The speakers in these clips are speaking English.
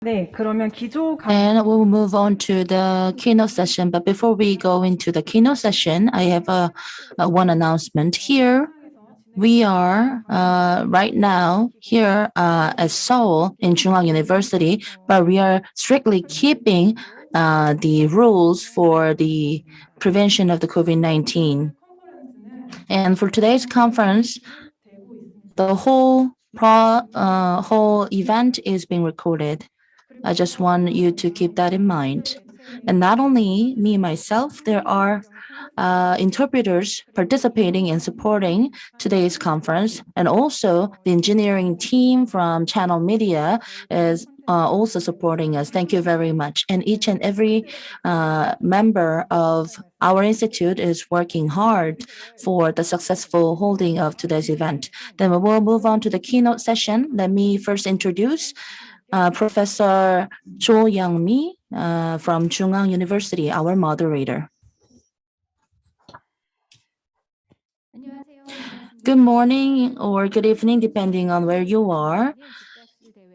네, 그러면 기조 And we'll move on to the keynote session. But before we go into the keynote session, I have one announcement here. We are right now here at Seoul in Chungang University, but we are strictly keeping the rules for the prevention of the COVID-19. And for today's conference, the whole event is being recorded. I just want you to keep that in mind. And not only me myself, there are interpreters participating and supporting today's conference, and also the engineering team from Channel Media is also supporting us. Thank you very much. And each and every member of our institute is working hard for the successful holding of today's event. Then we will move on to the keynote session. Let me first introduce Professor Cho Youngmi from Chungang University, our moderator. Good morning or good evening, depending on where you are.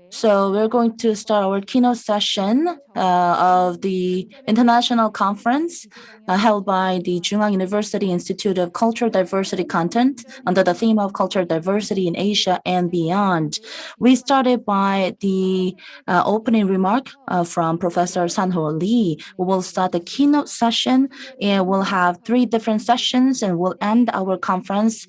So we're going to start our keynote session of the international conference held by the Chungang University Institute of Cultural Diversity Content under the theme of cultural diversity in Asia and beyond. We started by the opening remark from Professor Sanho Lee. We will start the keynote session and we'll have 3 different sessions and we'll end our conference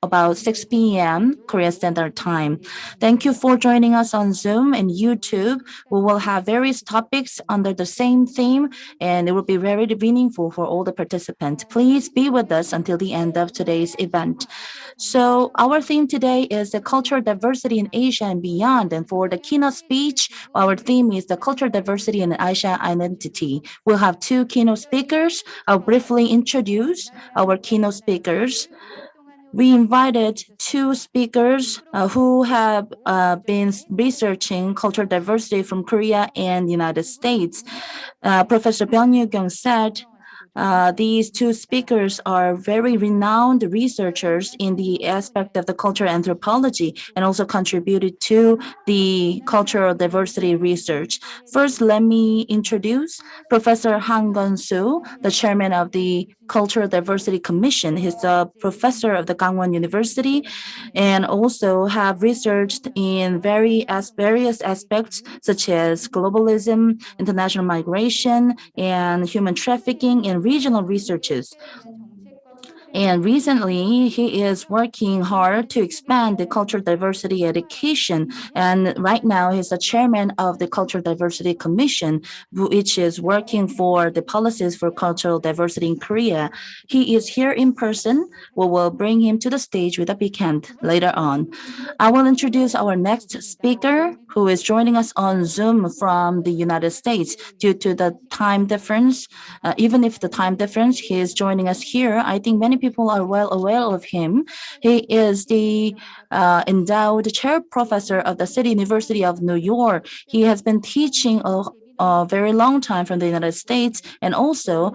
about 6 p.m. Korea Standard Time. Thank you for joining us on Zoom and YouTube. We will have various topics under the same theme, and it will be very meaningful for all the participants. Please be with us until the end of today's event. So our theme today is the cultural diversity in Asia and beyond. And for the keynote speech, our theme is the cultural diversity and Asia identity. We'll have 2 keynote speakers. I'll briefly introduce our keynote speakers. We invited 2 speakers who have been researching cultural diversity from Korea and the United States. Professor Pyong-Gap said these 2 speakers are very renowned researchers in the aspect of the cultural anthropology and also contributed to the cultural diversity research. First, let me introduce Professor Geon-Soo, the chairman of the Cultural Diversity Commission. He's a professor of the Gangwon University and also have researched in various aspects such as globalism, international migration, and human trafficking and regional researches. And recently, he is working hard to expand the cultural diversity education. And right now, he's the chairman of the Cultural Diversity Commission, which is working for the policies for cultural diversity in Korea. He is here in person. We will bring him to the stage with a big hand later on. I will introduce our next speaker, who is joining us on Zoom from the United States due to the time difference. Even if the time difference, he is joining us here. I think many people are well aware of him. He is the endowed chair professor of the City University of New York. He has been teaching a very long time from the United States and also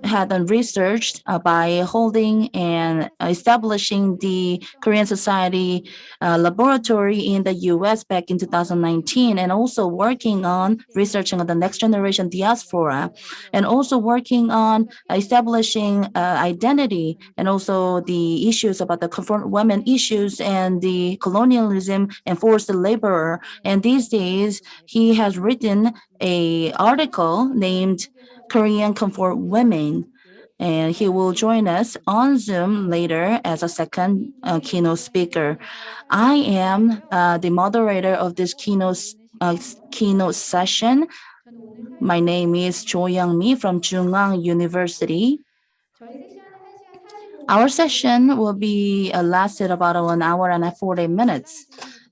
had done research by holding and establishing the Korean Society laboratory in the US back in 2019 and also working on researching on the next generation diaspora and also working on establishing identity and also the issues about the confront women issues and the colonialism and forced labor. And these days, he has written a article named Korean Comfort Women. And he will join us on Zoom later as a second keynote speaker. I am the moderator of this keynote session. My name is Cho Youngmi from Chungang University. Our session will be lasted about 1 hour and 40 minutes.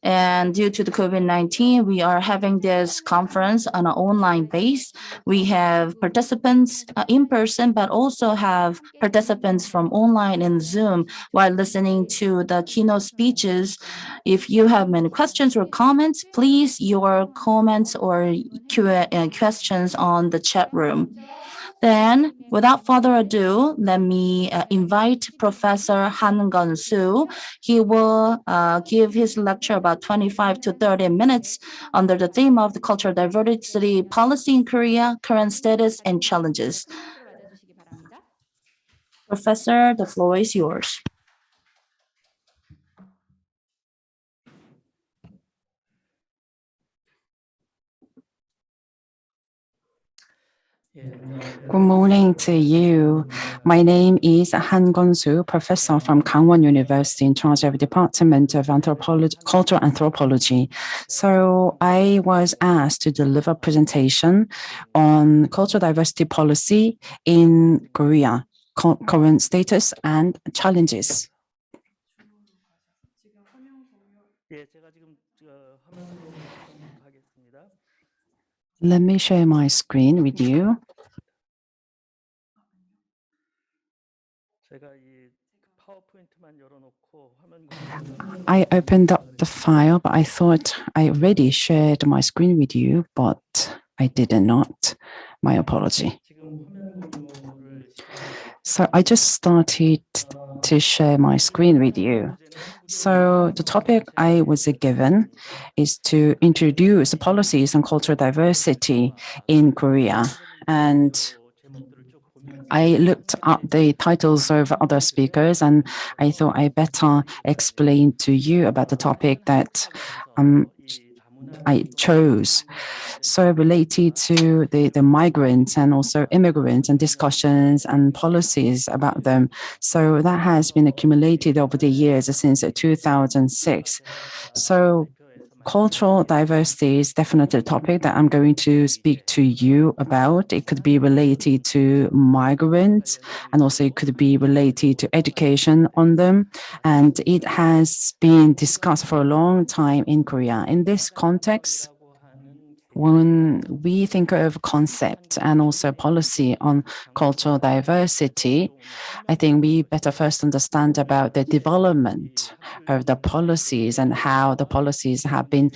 And due to the COVID-19, we are having this conference on an online base. We have participants in person, but also have participants from online and Zoom while listening to the keynote speeches. If you have many questions or comments, please your comments or questions on the chat room. Then, without further ado, let me invite Professor Han-Gun-Soo. He will give his lecture about 25 to 30 minutes under the theme of the cultural diversity policy in Korea, current status and challenges. Professor, the floor is yours. Good morning to you. My name is Han Geon-Soo, professor from Gangwon University in charge of Department of Cultural Anthropology. So I was asked to deliver a presentation on cultural diversity policy in Korea, current status and challenges. Let me share my screen with you. I opened up the file, but I thought I already shared my screen with you, but I did not. My apology. So I just started to share my screen with you. So the topic I was given is to introduce policies on cultural diversity in Korea. And I looked up the titles of other speakers and I thought I better explain to you about the topic that I chose. So related to the migrants and also immigrants and discussions and policies about them. So that has been accumulated over the years since 2006. So cultural diversity is definitely a topic that I'm going to speak to you about. It could be related to migrants and also it could be related to education on them. And it has been discussed for a long time in Korea. In this context, when we think of concept and also policy on cultural diversity, I think we better first understand about the development of the policies and how the policies have been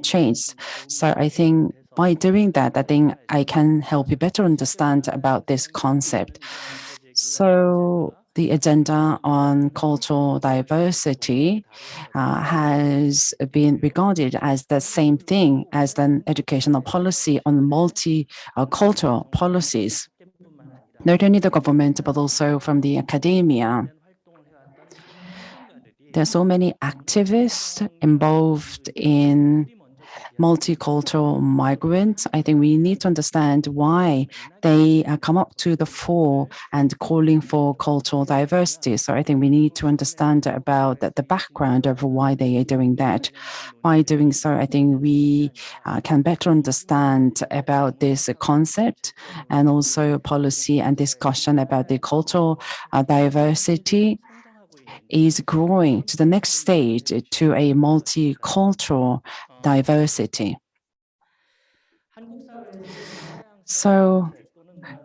changed. So I think by doing that, I think I can help you better understand about this concept. So the agenda on cultural diversity has been regarded as the same thing as an educational policy on multicultural policies. Not only the government, but also from the academia. There are so many activists involved in multicultural migrants. I think we need to understand why they come up to the fore and calling for cultural diversity. So I think we need to understand about the background of why they are doing that. By doing so, I think we can better understand about this concept and also policy and discussion about the cultural diversity is growing to the next stage to a multicultural diversity. So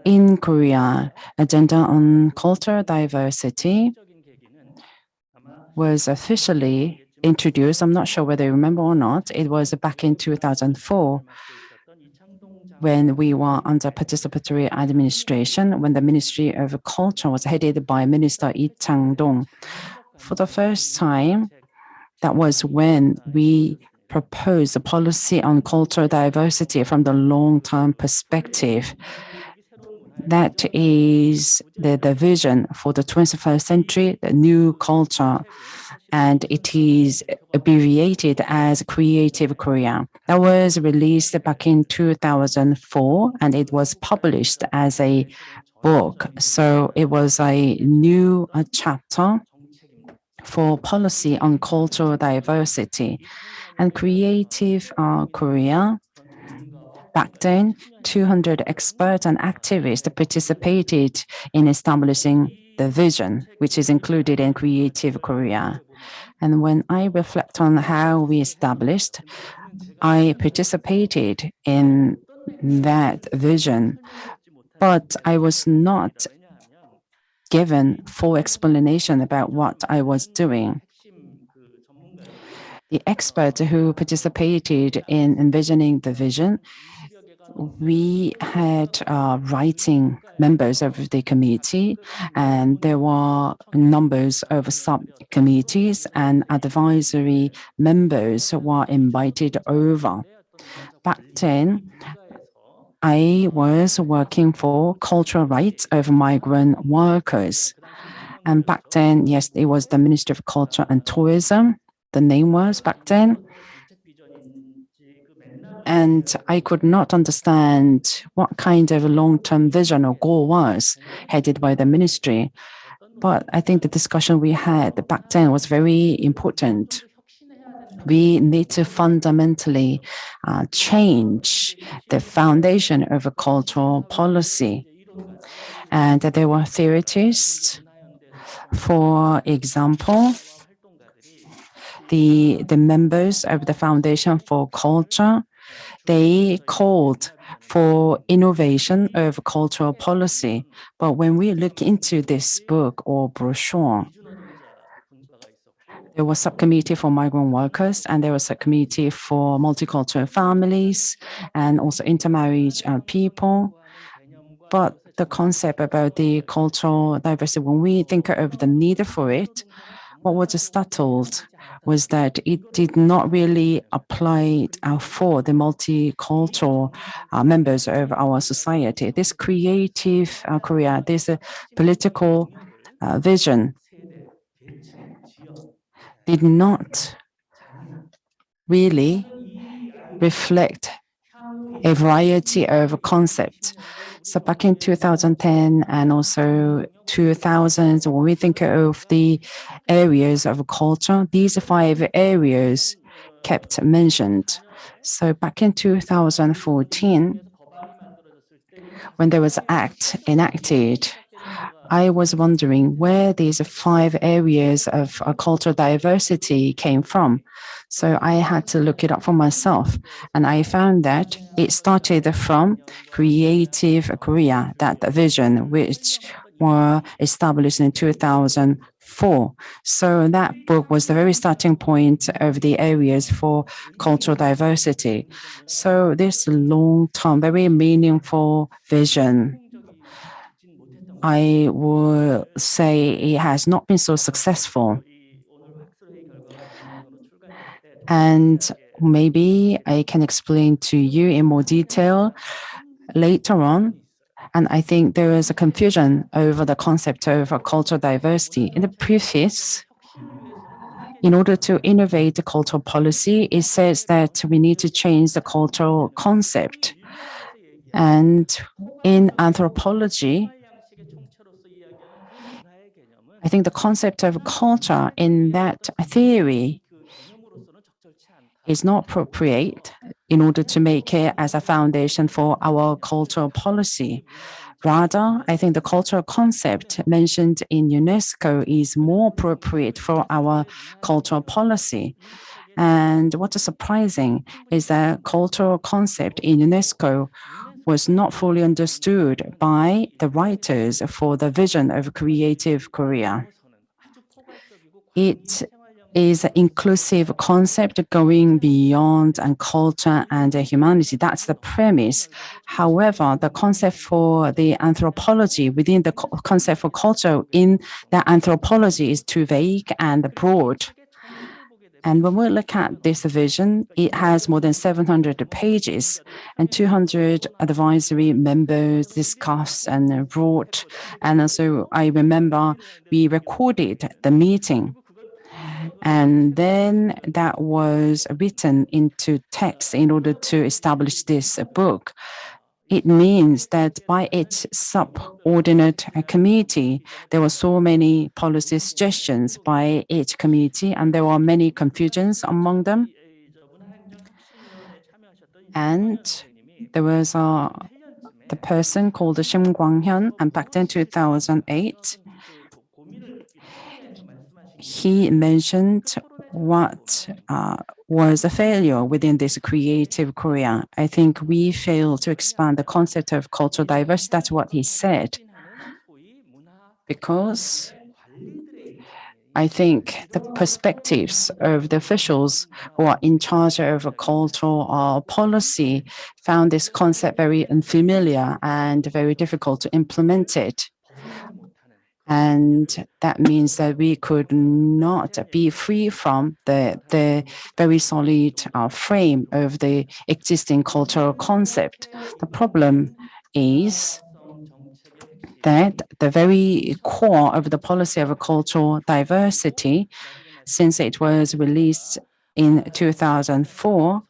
in Korea, agenda on cultural diversity was officially introduced. I'm not sure whether you remember or not. It was back in 2004 when we were under participatory administration, when the Ministry of Culture was headed by Minister Lee Chang-dong. For the first time, that was when we proposed a policy on cultural diversity from the long-term perspective. That is the vision for the 21st century, the new culture, and it is abbreviated as Creative Korea. That was released back in 2004, and it was published as a book. So it was a new chapter for policy on cultural diversity. And Creative Korea, back then, 200 experts and activists participated in establishing the vision, which is included in Creative Korea. And when I reflect on how we established, I participated in that vision, but I was not given full explanation about what I was doing. The experts who participated in envisioning the vision we had writing members of the committee, and there were numbers of subcommittees, and advisory members were invited over. Back then, I was working for cultural rights of migrant workers. And back then, yes, it was the Ministry of Culture and Tourism. The name was back then. And I could not understand what kind of long-term vision or goal was headed by the ministry. But I think the discussion we had back then was very important. We need to fundamentally change the foundation of a cultural policy. And there were theorists, for example, the members of the Foundation for Culture, they called for innovation of cultural policy. But when we look into this book or brochure, there was subcommittee for migrant workers, and there was a committee for multicultural families and also intermarried people. But the concept about the cultural diversity, when we think of the need for it, what was startled was that it did not really apply for the multicultural members of our society. This creative Korea, this political vision did not really reflect a variety of concepts. So back in 2010 and also 2000s, when we think of the areas of culture, these 5 areas kept mentioned. So back in 2014, when there was act enacted, I was wondering where these 5 areas of cultural diversity came from. So I had to look it up for myself. And I found that it started from Creative Korea, that vision, which were established in 2004. So that book was the very starting point of the areas for cultural diversity. So this long-term, very meaningful vision, I would say it has not been so successful. And maybe I can explain to you in more detail later on. And I think there is a confusion over the concept of cultural diversity. In the preface, in order to innovate the cultural policy, it says that we need to change the cultural concept. And in anthropology, I think the concept of culture in that theory is not appropriate in order to make it as a foundation for our cultural policy. Rather, I think the cultural concept mentioned in UNESCO is more appropriate for our cultural policy. And what is surprising is that cultural concept in UNESCO was not fully understood by the writers for the vision of creative Korea. It is an inclusive concept going beyond and culture and humanity. That's the premise. However, the concept for the anthropology within the concept for culture in the anthropology is too vague and broad. And when we look at this vision, it has more than 700 pages, and 200 advisory members discussed and wrote. And also, I remember we recorded the meeting. And then that was written into text in order to establish this book. It means that by its subordinate committee, there were so many policy suggestions by each committee, and there were many confusions among them. And there was the person called Shim Kwang-hyun, and back then 2008, he mentioned what was a failure within this creative Korea. I think we failed to expand the concept of cultural diversity. That's what he said. Because I think the perspectives of the officials who are in charge of a cultural policy found this concept very unfamiliar and very difficult to implement it. And that means that we could not be free from the very solid frame of the existing cultural concept. The problem is that the very core of the policy of cultural diversity, since it was released in 2004,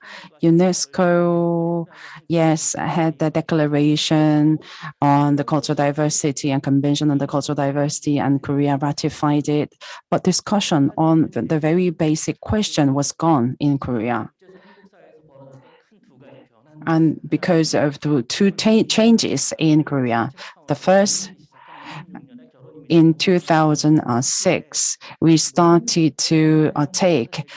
UNESCO, yes, had the declaration on the cultural diversity and convention on the cultural diversity, and Korea ratified it. But discussion on the very basic question was gone in Korea. And because of the two changes in Korea, the first, in 2006, we started to take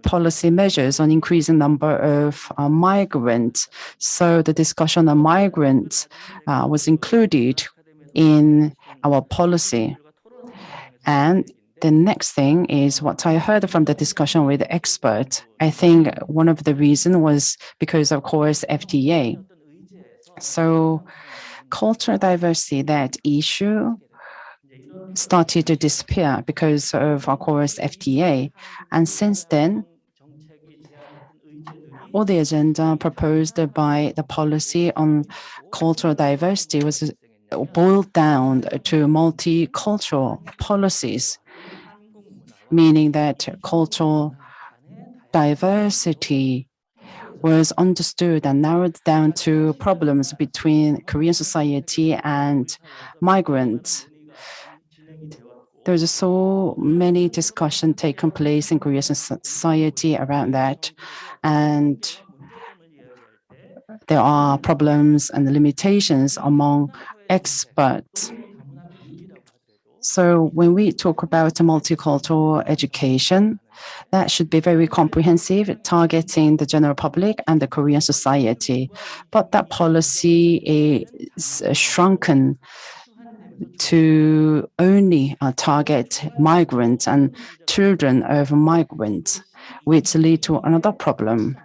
policy measures on increasing number of migrants. So the discussion on migrants was included in our policy. And the next thing is what I heard from the discussion with the expert. I think one of the reasons was because, of course, FTA. So cultural diversity, that issue started to disappear because of, course, FTA. And since then, all the agenda proposed by the policy on cultural diversity was boiled down to multicultural policies, meaning that cultural diversity was understood and narrowed down to problems between Korean society and migrants. There's so many discussions taking place in Korean society around that, and there are problems and limitations among experts. So when we talk about multicultural education, that should be very comprehensive, targeting the general public and the Korean society. But that policy is shrunken to only target migrants and children of migrants, which lead to another problem.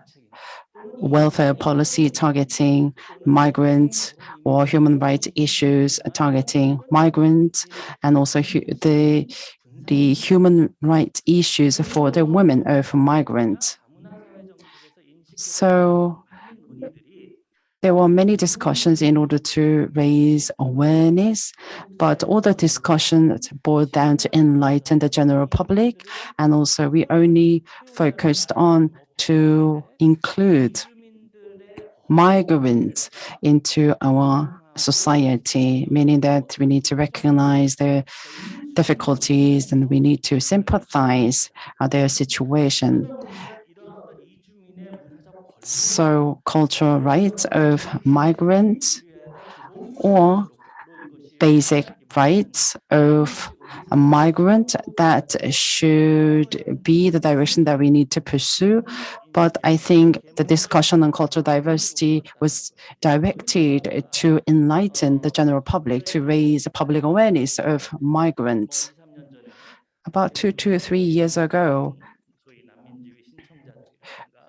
Welfare policy targeting migrants or human rights issues targeting migrants, and also the human rights issues for the women of migrants. So there were many discussions in order to raise awareness, but all the discussions boiled down to enlighten the general public, and also we only focused on to include migrants into our society, meaning that we need to recognize their difficulties and we need to sympathize their situation. So cultural rights of migrants or basic rights of a migrant, that should be the direction that we need to pursue. But I think the discussion on cultural diversity was directed to enlighten the general public, to raise public awareness of migrants. About 2 to 3 years ago,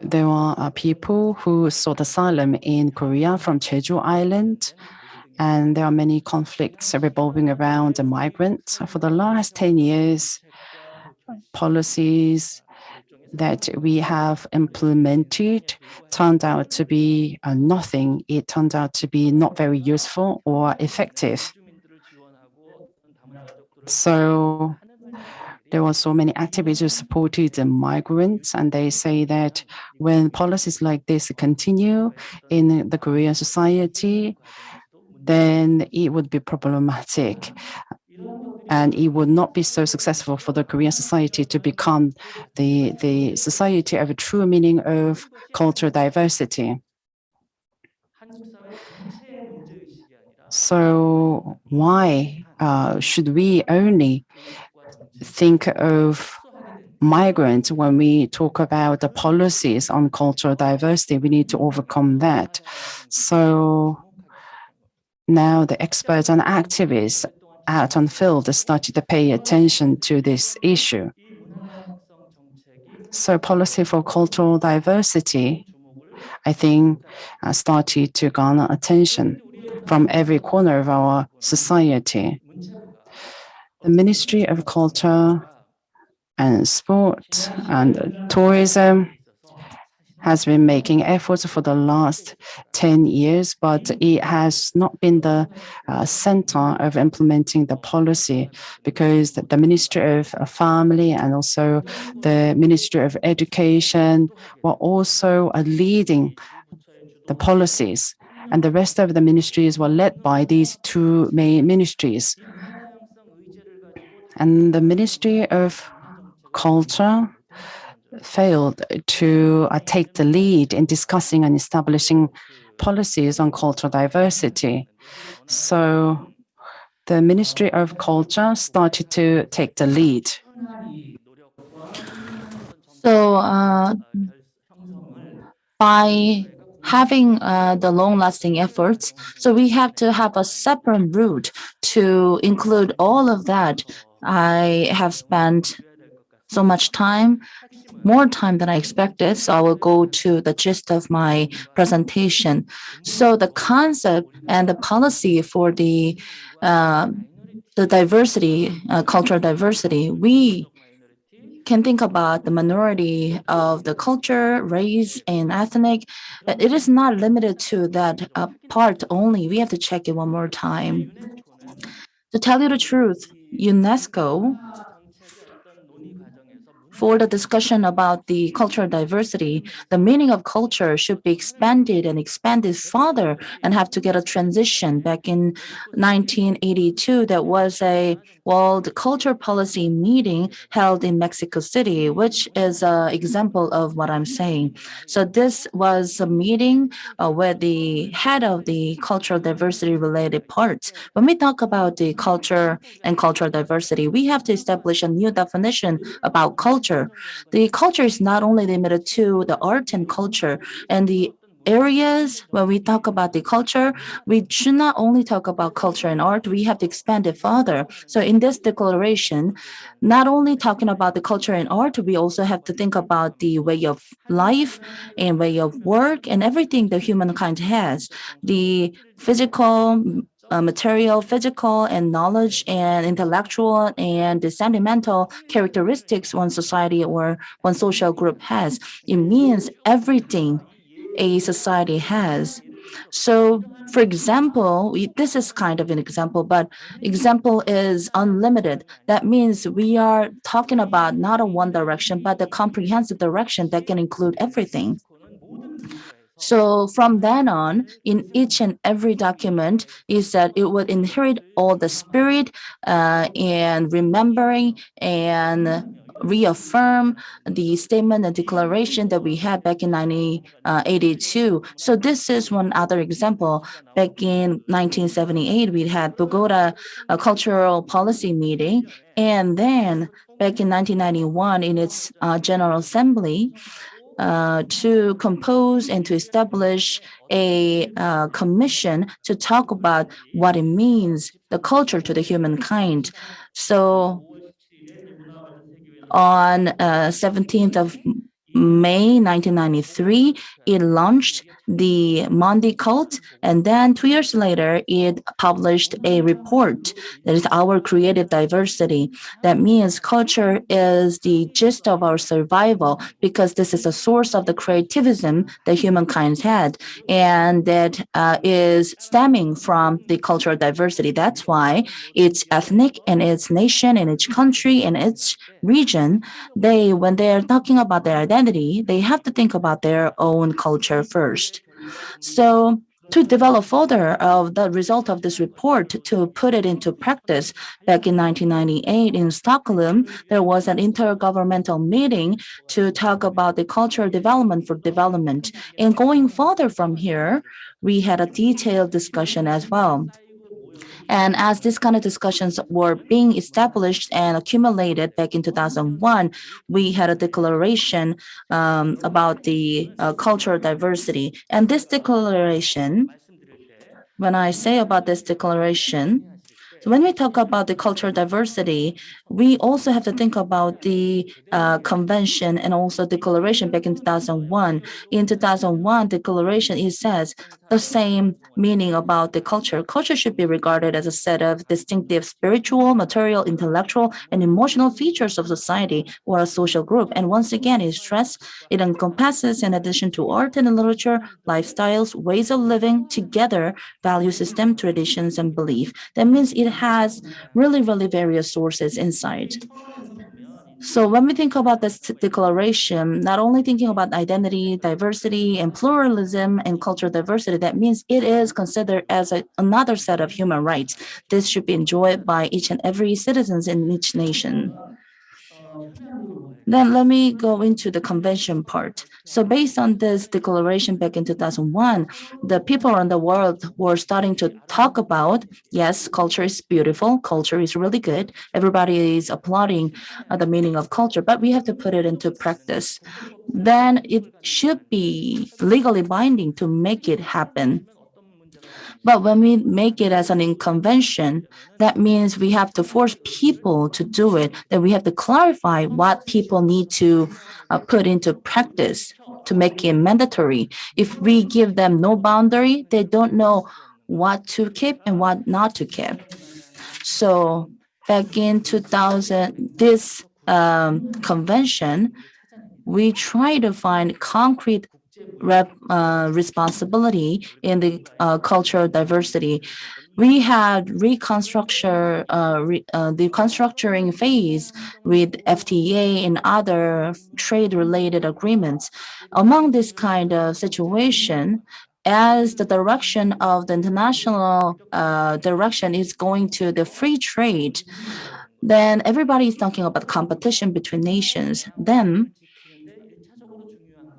there are people who sought asylum in Korea from Jeju Island, and there are many conflicts revolving around the migrants. For the last 10 years, policies that we have implemented turned out to be nothing. It turned out to be not very useful or effective. So there were so many activists who supported the migrants, and they say that when policies like this continue in the Korean society, then it would be problematic. And it would not be so successful for the Korean society to become the society of a true meaning of cultural diversity. So why should we only think of migrants when we talk about the policies on cultural diversity? We need to overcome that. So now the experts and activists out on field started to pay attention to this issue. So policy for cultural diversity, I think, started to garner attention from every corner of our society. The Ministry of Culture and Sport and Tourism has been making efforts for the last 10 years, but it has not been the center of implementing the policy because the Ministry of Family and also the Ministry of Education were also leading the policies. And the rest of the ministries were led by these two main ministries. And the Ministry of Culture failed to take the lead in discussing and establishing policies on cultural diversity. So the Ministry of Culture started to take the lead. So by having the long-lasting efforts, so we have to have a separate route to include all of that. I have spent so much time, more time than I expected. So I will go to the gist of my presentation. So the concept and the policy for uh, the diversity, cultural diversity, we can think about the minority of the culture, race, and ethnic. It is not limited to that part only. We have to check it one more time. To tell you the truth, UNESCO, for the discussion about the cultural diversity, the meaning of culture should be expanded and expanded further and have to get a transition. Back in 1982, there was a World Culture Policy meeting held in Mexico City, which is an example of what I'm saying. So this was a meeting where the head of the cultural diversity related parts. When we talk about the culture and cultural diversity, we have to establish a new definition about culture. The culture is not only limited to the art and culture and the areas when we talk about the culture, we should not only talk about culture and art, we have to expand it further. So in this declaration, not only talking about the culture and art, we also have to think about the way of life and way of work and everything that humankind has. The physical, material, physical, and knowledge and intellectual and the sentimental characteristics one society or one social group has. It means everything a society has. So, for example, this is kind of an example, but example is unlimited. That means we are talking about not a one direction, but the comprehensive direction that can include everything. So from then on, in each and every document, is that it would inherit all the spirit and remembering and reaffirm the statement and declaration that we had back in 1982. So this is one other example. Back in 1978, we had Bogota Cultural Policy Meeting, and then back in 1991, in its General Assembly, to compose and to establish a commission to talk about what it means, the culture to the humankind. So on 17th of May 1993, it launched the Mondi Cult, and then 2 years later, it published a report that is our creative diversity. That means culture is the gist of our survival because this is a source of the creativism that humankind had, and that is stemming from the cultural diversity. That's why each ethnic and its nation and each country and its region, they when they're talking about their identity, they have to think about their own culture first. So to develop further of the result of this report to put it into practice, back in 1998 in Stockholm, there was an intergovernmental meeting to talk about the cultural development for development. And going further from here, we had a detailed discussion as well. And as these kind of discussions were being established and accumulated back in 2001, we had a declaration about the cultural diversity. And this declaration, when I say about this declaration, So when we talk about the cultural diversity, we also have to think about the convention and also declaration back in 2001. In 2001, declaration, it says the same meaning about the culture. Culture should be regarded as a set of distinctive spiritual, material, intellectual, and emotional features of society or a social group. And once again, it stress it encompasses, in addition to art and literature, lifestyles, ways of living together, value system, traditions, and belief. That means it has really, really various sources inside. So when we think about this declaration, not only thinking about identity, diversity, and pluralism and cultural diversity, that means it is considered as another set of human rights. This should be enjoyed by each and every citizens in each nation. Then let me go into the convention part. So based on this declaration back in 2001, the people around the world were starting to talk about, yes, culture is beautiful, culture is really good. Everybody is applauding the meaning of culture, but we have to put it into practice. Then it should be legally binding to make it happen. But when we make it as an inconvention, that means we have to force people to do it. Then we have to clarify what people need to put into practice to make it mandatory. If we give them no boundary, they don't know what to keep and what not to keep. So back in 2000, this convention, we try to find concrete responsibility in the cultural diversity. We had the reconstructuring phase with FTA and other trade-related agreements. Among this kind of situation, as the direction of the international direction is going to the free trade, then everybody is talking about competition between nations. Then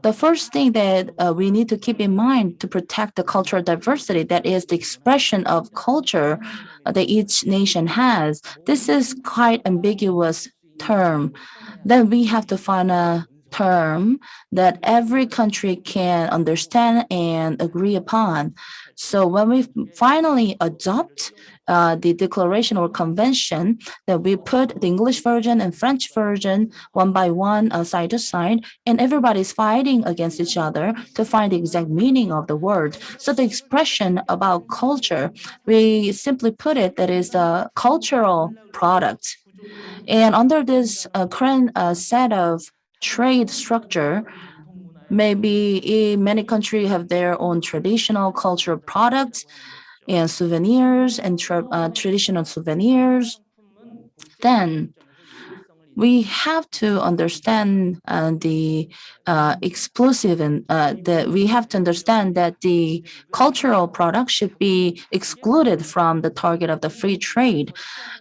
the first thing that we need to keep in mind to protect the cultural diversity, that is the expression of culture that each nation has. This is quite ambiguous term. Then we have to find a term that every country can understand and agree upon. So when we finally adopt the declaration or convention, that we put the English version and French version one by one, side to side, and everybody's fighting against each other to find the exact meaning of the word. So the expression about culture, we simply put it that is the cultural product. And under this current set of trade structure, maybe many countries have their own traditional cultural products and souvenirs and traditional souvenirs. Then we have to understand the exclusive and the we have to understand that the cultural product should be excluded from the target of the free trade.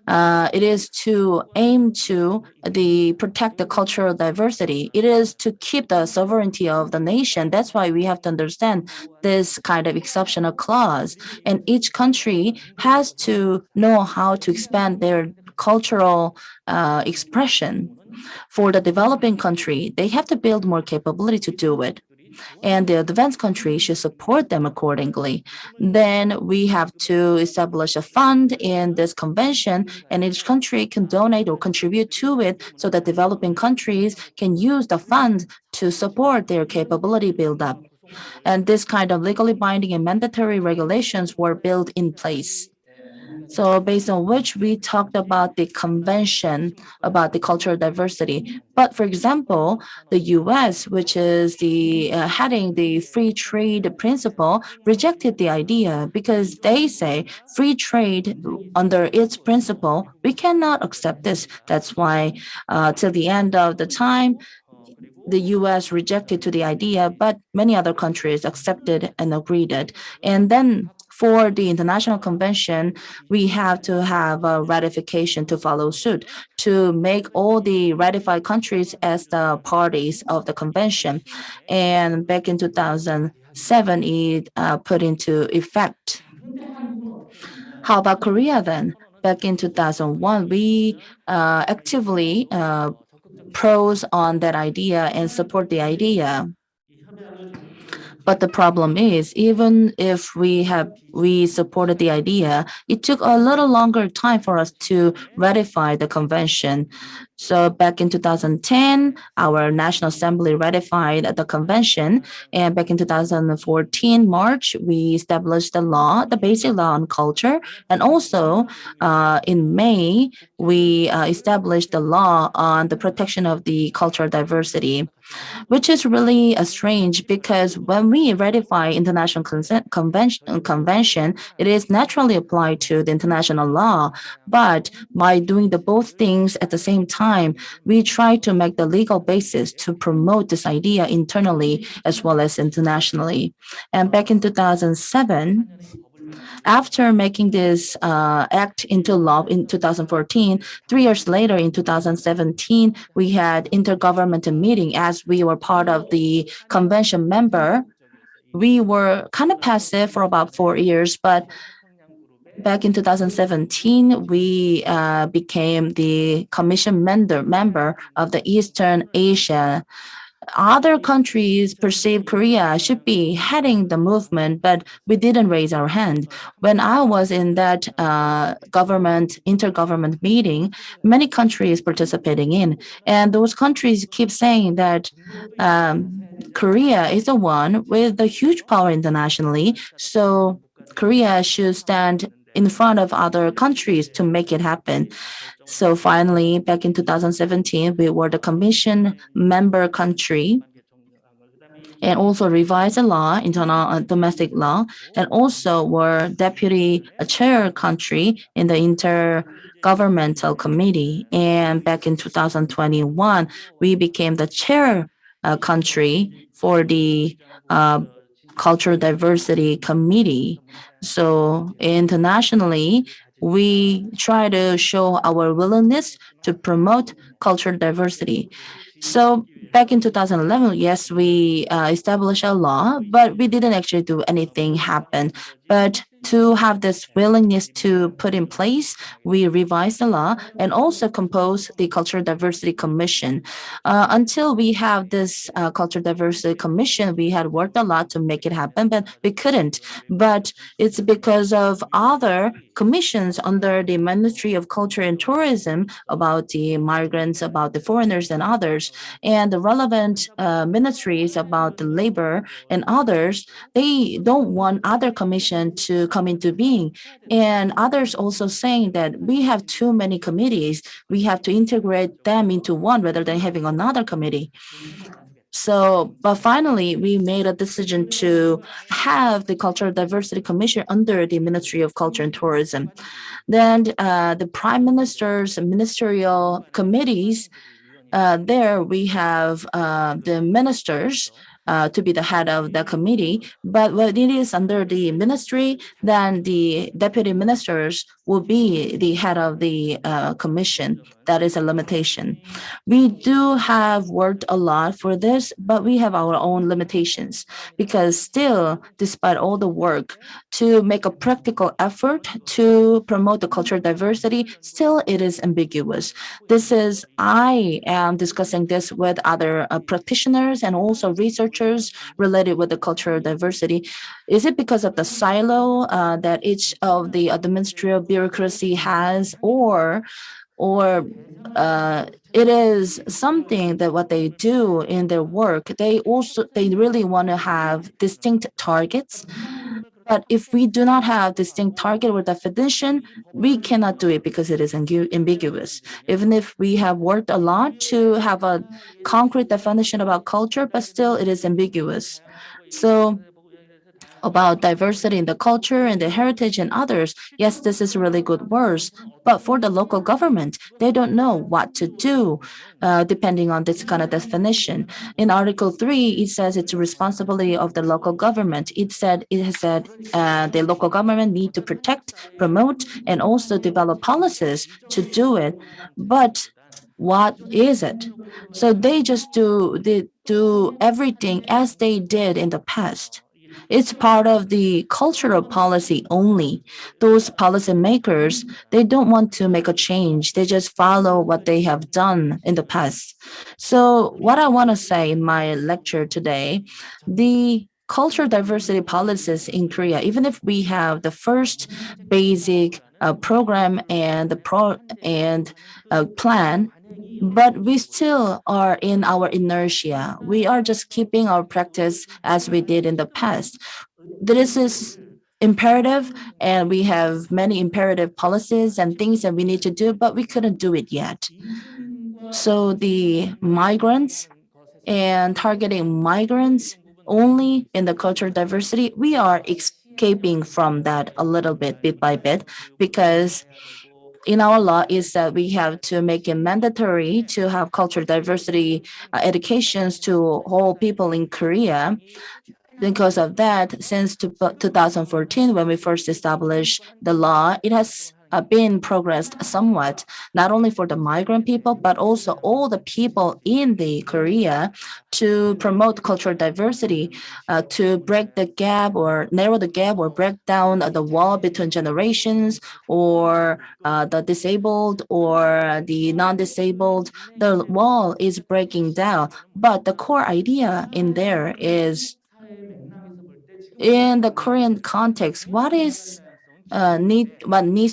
It is to aim to the protect the cultural diversity. It is to keep the sovereignty of the nation. That's why we have to understand this kind of exceptional clause. And each country has to know how to expand their cultural expression. For the developing country, they have to build more capability to do it, and the advanced country should support them accordingly. Then we have to establish a fund in this convention, and each country can donate or contribute to it so that developing countries can use the fund to support their capability buildup. And this kind of legally binding and mandatory regulations were built in place. So based on which we talked about the convention about the cultural diversity. But for example, the US, which is the heading the free trade principle, rejected the idea because they say free trade under its principle, we cannot accept this. That's why till the end of the time, the US rejected to the idea, but many other countries accepted and agreed it. And then for the international convention, we have to have a ratification to follow suit to make all the ratified countries as the parties of the convention. And back in 2007, it put into effect. How about Korea then? Back in 2001, we actively pros on that idea and support the idea. But the problem is, even if we supported the idea, it took a little longer time for us to ratify the convention. So back in 2010, our National Assembly ratified the convention, and back in 2014 March, we established the law, the basic law on culture, and also in May we established the law on the protection of the cultural diversity, which is really strange because when we ratify international convention, it is naturally applied to the international law. But by doing the both things at the same time, we try to make the legal basis to promote this idea internally as well as internationally. And back in 2007, after making this act into law in 2014, 3 years later in 2017, we had intergovernmental meeting as we were part of the convention member. We were kind of passive for about 4 years, but back in 2017, we became the commission member of the Eastern Asia. Other countries perceive Korea should be heading the movement, but we didn't raise our hand. When I was in that intergovernment meeting, many countries participating in, and those countries keep saying that Korea is the one with the huge power internationally, so Korea should stand in front of other countries to make it happen. So finally, back in 2017, we were the commission member country and also revised the law, internal domestic law, and also were deputy chair country in the intergovernmental committee. And back in 2021, we became the chair country for the uh, cultural diversity committee. So internationally, we try to show our willingness to promote cultural diversity. So back in 2011, yes, we established a law, but we didn't actually do anything happen. But to have this willingness to put in place, we revised the law and also composed the Cultural Diversity Commission. Until we have this Cultural Diversity Commission, we had worked a lot to make it happen, but we couldn't. But it's because of other commissions under the Ministry of Culture and Tourism about the migrants, about the foreigners, and others, and the relevant ministries about the labor and others. They don't want other commission to come into being, and others also saying that we have too many committees, we have to integrate them into one rather than having another committee. So, but finally, we made a decision to have the Cultural Diversity Commission under the Ministry of Culture and Tourism. Then the Prime Minister's ministerial committees, there we have the ministers to be the head of the committee. But when it is under the ministry, then the deputy ministers will be the head of the commission. That is a limitation. We do have worked a lot for this, but we have our own limitations because still, despite all the work to make a practical effort to promote the cultural diversity, still it is ambiguous. This is, I am discussing this with other practitioners and also researchers related with the cultural diversity. Is it because of the silo that each of the administrative bureaucracy has, or it is something that what they do in their work, they really want to have distinct targets, but if we do not have distinct target or definition, we cannot do it because it is ambiguous. Even if we have worked a lot to have a concrete definition about culture, but still it is ambiguous. So about diversity in the culture and the heritage and others, yes, this is really good words. But for the local government, they don't know what to do depending on this kind of definition. In Article 3, it says it's a responsibility of the local government. It has said the local government need to protect, promote, and also develop policies to do it. But what is it? So they just do everything as they did in the past. It's part of the cultural policy only. Those policymakers, they don't want to make a change. They just follow what they have done in the past. So what I want to say in my lecture today, the cultural diversity policies in Korea, even if we have the first basic program and the plan, but we still are in our inertia. We are just keeping our practice as we did in the past. This is imperative, and we have many imperative policies and things that we need to do, but we couldn't do it yet. So the migrants and targeting migrants only in the cultural diversity, we are escaping from that a little bit by bit, because in our law is that we have to make it mandatory to have cultural diversity educations to all people in Korea. Because of that, since 2014, when we first established the law, it has been progressed somewhat, not only for the migrant people, but also all the people in the Korea, to promote cultural diversity, to break the gap or narrow the gap or break down the wall between generations, or the disabled or the non-disabled. The wall is breaking down, but the core idea in there is, in the Korean context, what needs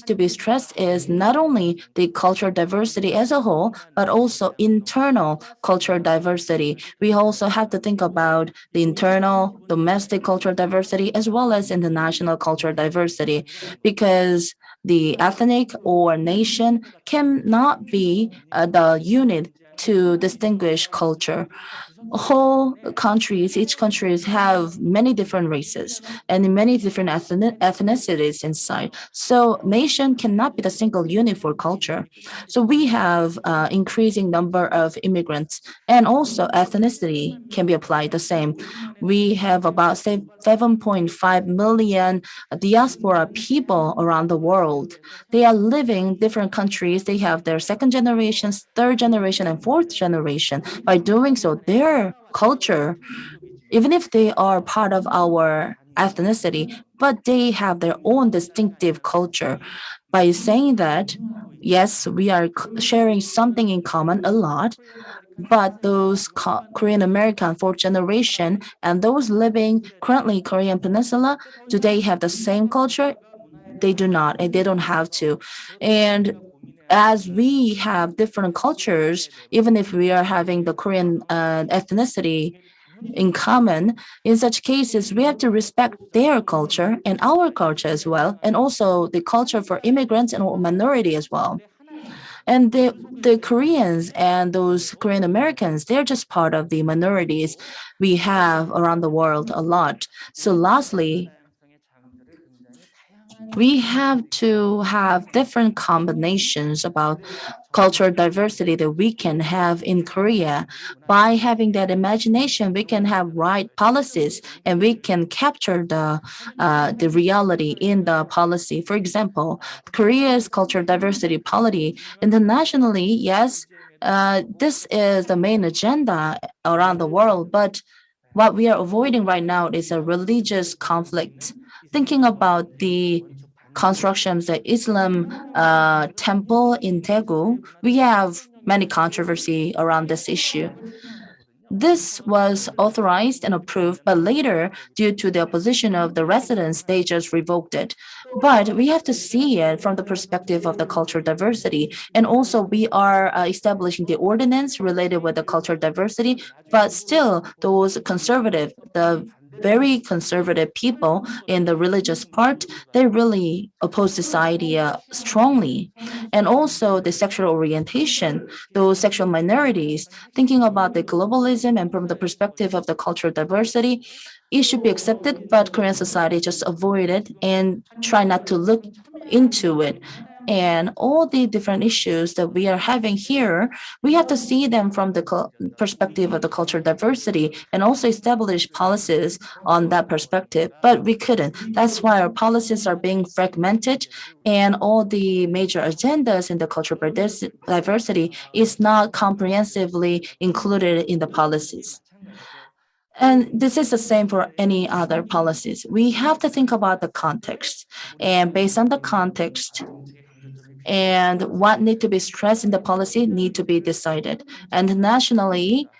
to be stressed is not only the cultural diversity as a whole, but also internal cultural diversity. We also have to think about the internal domestic cultural diversity as well as international cultural diversity, because the ethnic or nation cannot be the unit to distinguish culture. Whole countries, each countries have many different races and many different ethnicities inside. So nation cannot be the single unit for culture. So we have increasing number of immigrants, and also ethnicity can be applied the same. We have about 7.5 million diaspora people around the world. They are living different countries. They have their second generation, third generation, and fourth generation. By doing so, their culture, even if they are part of our ethnicity, but they have their own distinctive culture. By saying that, yes, we are sharing something in common a lot, but those Korean American fourth generation and those living currently Korean Peninsula, do they have the same culture? They do not, and they don't have to. And as we have different cultures, even if we are having the Korean ethnicity in common, in such cases, we have to respect their culture and our culture as well, and also the culture for immigrants and minority as well. And the Koreans and those Korean Americans, they're just part of the minorities we have around the world a lot. So lastly, we have to have different combinations about cultural diversity that we can have in Korea. By having that imagination, we can have right policies and we can capture the reality in the policy. For example, Korea's cultural diversity policy internationally, yes, this is the main agenda around the world, but what we are avoiding right now is a religious conflict. Thinking about the constructions, the Islam temple in Daegu, we have many controversy around this issue. This was authorized and approved, but later, due to the opposition of the residents, they just revoked it. But we have to see it from the perspective of the cultural diversity. And also, we are establishing the ordinance related with the cultural diversity, but still, those conservative, the very conservative people in the religious part, they really oppose this idea strongly. And also the sexual orientation, those sexual minorities, thinking about the globalism and from the perspective of the cultural diversity, it should be accepted, but Korean society just avoid it and try not to look into it. And all the different issues that we are having here, we have to see them from the perspective of the cultural diversity and also establish policies on that perspective. But we couldn't. That's why our policies are being fragmented, and all the major agendas in the cultural diversity is not comprehensively included in the policies. And this is the same for any other policies. We have to think about the context. And based on the context, and what need to be stressed in the policy need to be decided. And nationally,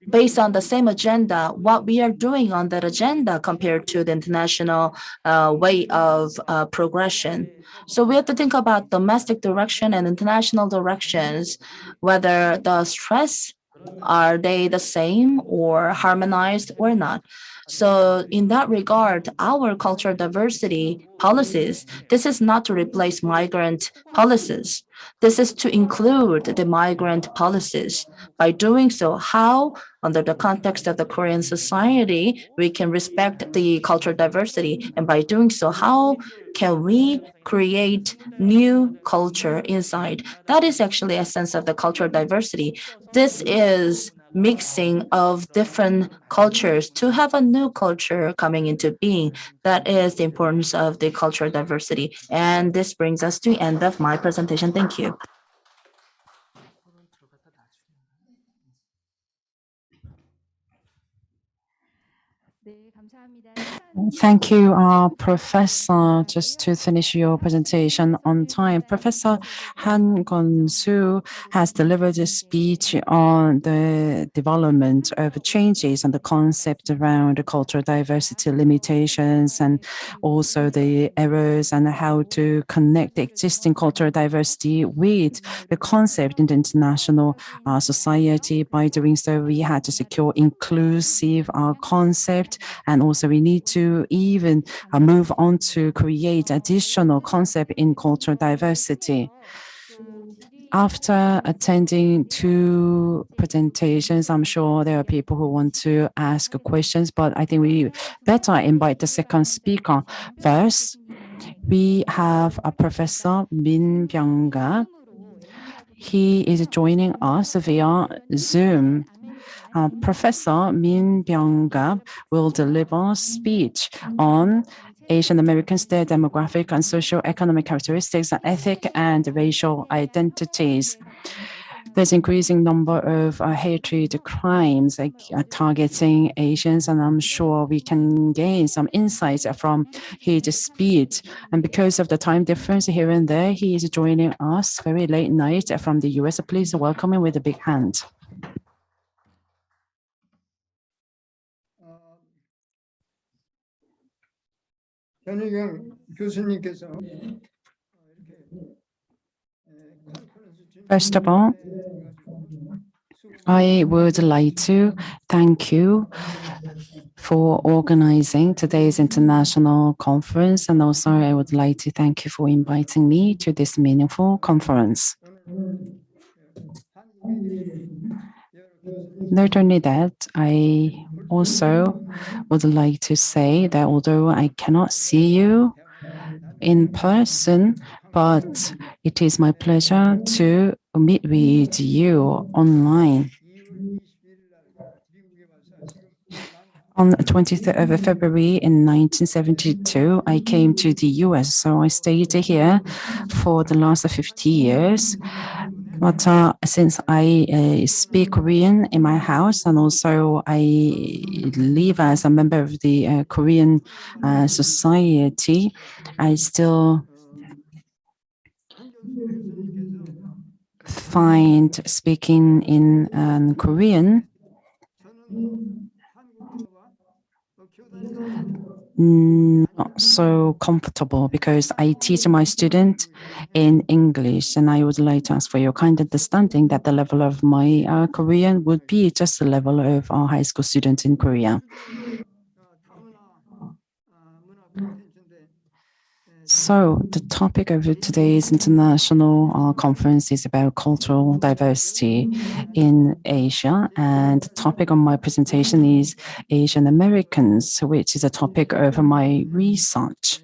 based on the same agenda, what we are doing on that agenda compared to the international way of progression. So we have to think about domestic direction and international directions, whether the stress are they the same or harmonized or not. So in that regard, our cultural diversity policies, this is not to replace migrant policies. This is to include the migrant policies. By doing so, how under the context of the Korean society, we can respect the cultural diversity. And by doing so, how can we create new culture inside? That is actually a sense of the cultural diversity. This is mixing of different cultures to have a new culture coming into being. That is the importance of the cultural diversity. And this brings us to the end of my presentation. Thank you. Thank you, Professor. Just to finish your presentation on time, Professor Han Geon-Soo has delivered a speech on the development of changes and the concept around cultural diversity limitations and also the errors and how to connect the existing cultural diversity with the concept in the international society. By doing so, we had to secure inclusive concept, and also we need to even move on to create additional concept in cultural diversity. After attending two presentations, I'm sure there are people who want to ask questions, but I think we better invite the second speaker first. We have a Professor Min Pyong-Gap. He is joining us via Zoom. Professor Min Pyong-Gap will deliver speech on Asian Americans, their demographic and socio-economic characteristics, ethic and racial identities. There's increasing number of hatred crimes targeting Asians, and I'm sure we can gain some insights from his speech. And because of the time difference here and there, he is joining us very late night from the US. Please welcome him with a big hand. First of all, I would like to thank you for organizing today's international conference, and also I would like to thank you for inviting me to this meaningful conference. Not only that, I also would like to say that although I cannot see you in person, but it is my pleasure to meet with you online. On the 23rd of February in 1972, I came to the US, so I stayed here for the last 50 years. But since I speak Korean in my house, and also I live as a member of the Korean society, I still find speaking in Korean not so comfortable because I teach my student in English, and I would like to ask for your kind understanding that the level of my Korean would be just the level of our high school students in Korea. So the topic of today's international conference is about cultural diversity in Asia, and the topic of my presentation is Asian Americans, which is a topic of my research.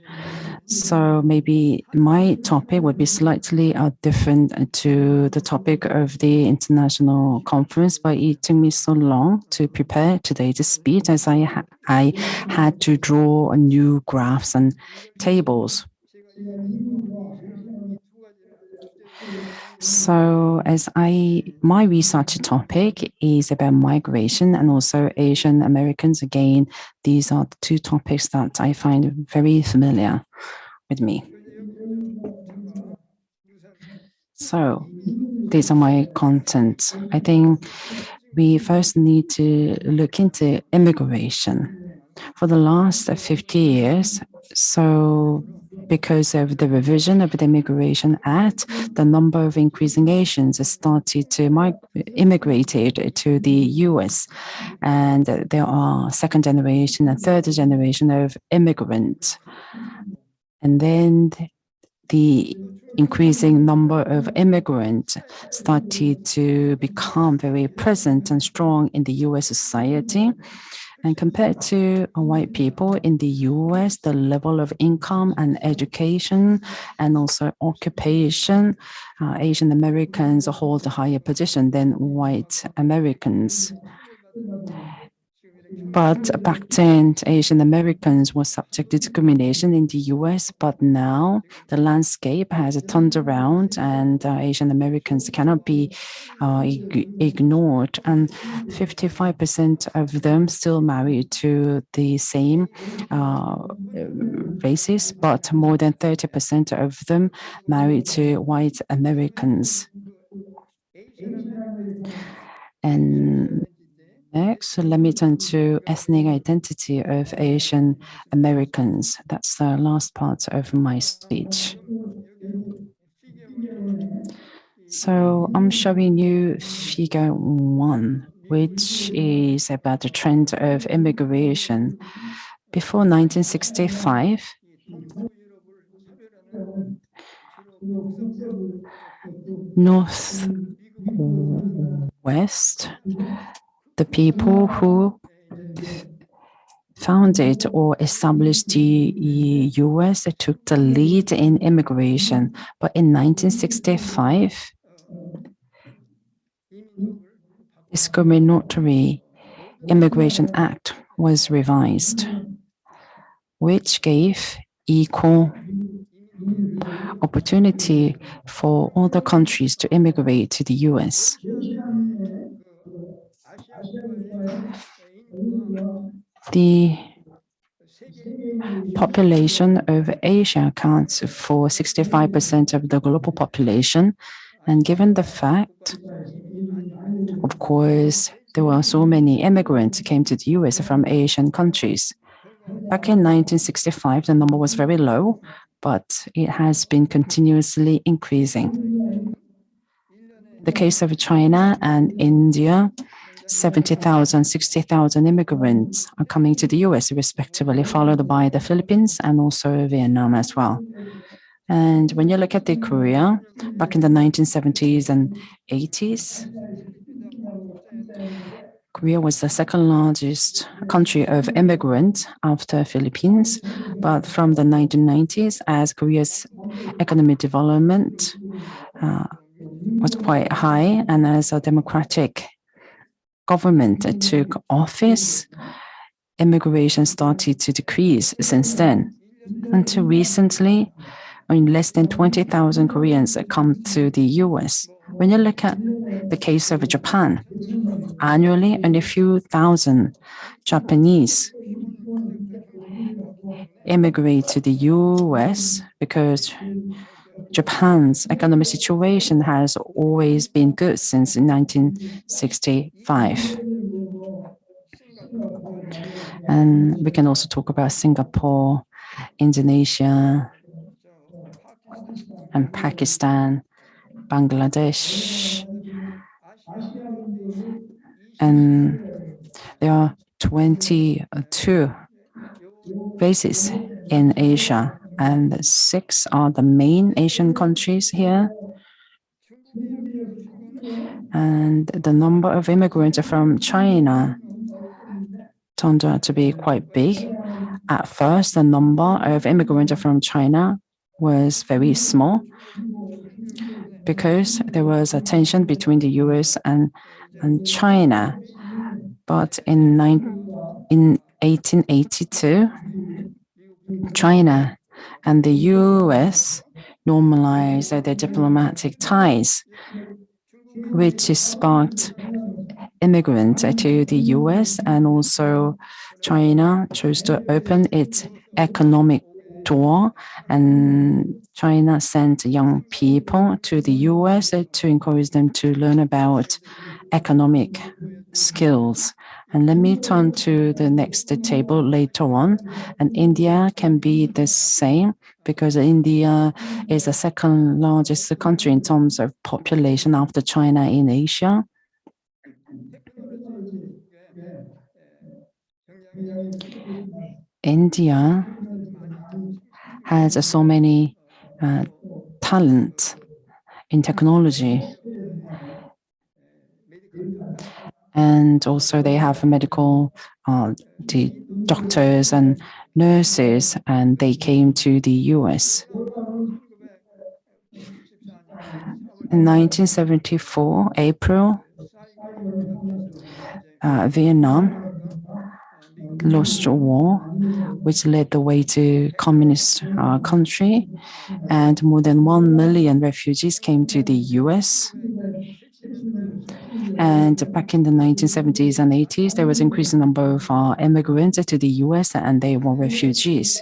So maybe my topic would be slightly different to the topic of the international conference, but it took me so long to prepare today's speech as I had to draw new graphs and tables. So my research topic is about migration and also Asian Americans. Again, these are the two topics that I find very familiar with me. So these are my contents. I think we first need to look into immigration. For the last 50 years, so because of the revision of the Immigration Act, the number of increasing Asians has started to immigrated to the US. And there are second generation and third generation of immigrants. And then the increasing number of immigrants started to become very present and strong in the US society. And compared to white people in the US, the level of income and education and also occupation, Asian Americans hold a higher position than white Americans. But back then, Asian Americans were subject to discrimination in the US, but now the landscape has turned around and Asian Americans cannot be ignored. And 55% of them still married to the same races, but more than 30% of them married to white Americans. And next, let me turn to ethnic identity of Asian Americans. That's the last part of my speech. So I'm showing you figure 1, which is about the trend of immigration. Before 1965, Northwest, the people who founded or established the US took the lead in immigration. But in 1965, discriminatory Immigration Act was revised, which gave equal opportunity for other countries to immigrate to the US. The population of Asia accounts for 65% of the global population. And given the fact, of course, there were so many immigrants who came to the US from Asian countries. Back in 1965, the number was very low, but it has been continuously increasing. In the case of China and India, 70,000, 60,000 immigrants are coming to the US, respectively, followed by the Philippines and also Vietnam as well. And when you look at the Korea, back in the 1970s and 80s, Korea was the second largest country of immigrants after Philippines. But from the 1990s, as Korea's economic development was quite high, and as a democratic government took office, immigration started to decrease since then. Until recently, less than 20,000 Koreans come to the US. When you look at the case of Japan, annually only a few thousand Japanese immigrate to the US because Japan's economic situation has always been good since 1965. And we can also talk about Singapore, Indonesia, and Pakistan, Bangladesh. And there are 22 races in Asia, and 6 are the main Asian countries here. And the number of immigrants from China turned out to be quite big. At first, the number of immigrants from China was very small because there was a tension between the US and China. But in 1882, China and the US normalized their diplomatic ties, which sparked immigrants to the US, and also China chose to open its economic door, and China sent young people to the US to encourage them to learn about economic skills. And let me turn to the next table later on. And India can be the same because India is the second largest country in terms of population after China in Asia. India has so many talent in technology. And also they have medical the doctors and nurses, and they came to the US. In 1974, April, Vietnam lost a war, which led the way to communist country, and more than 1 million refugees came to the US. And back in the 1970s and 80s, there was increasing number of immigrants to the US, and they were refugees.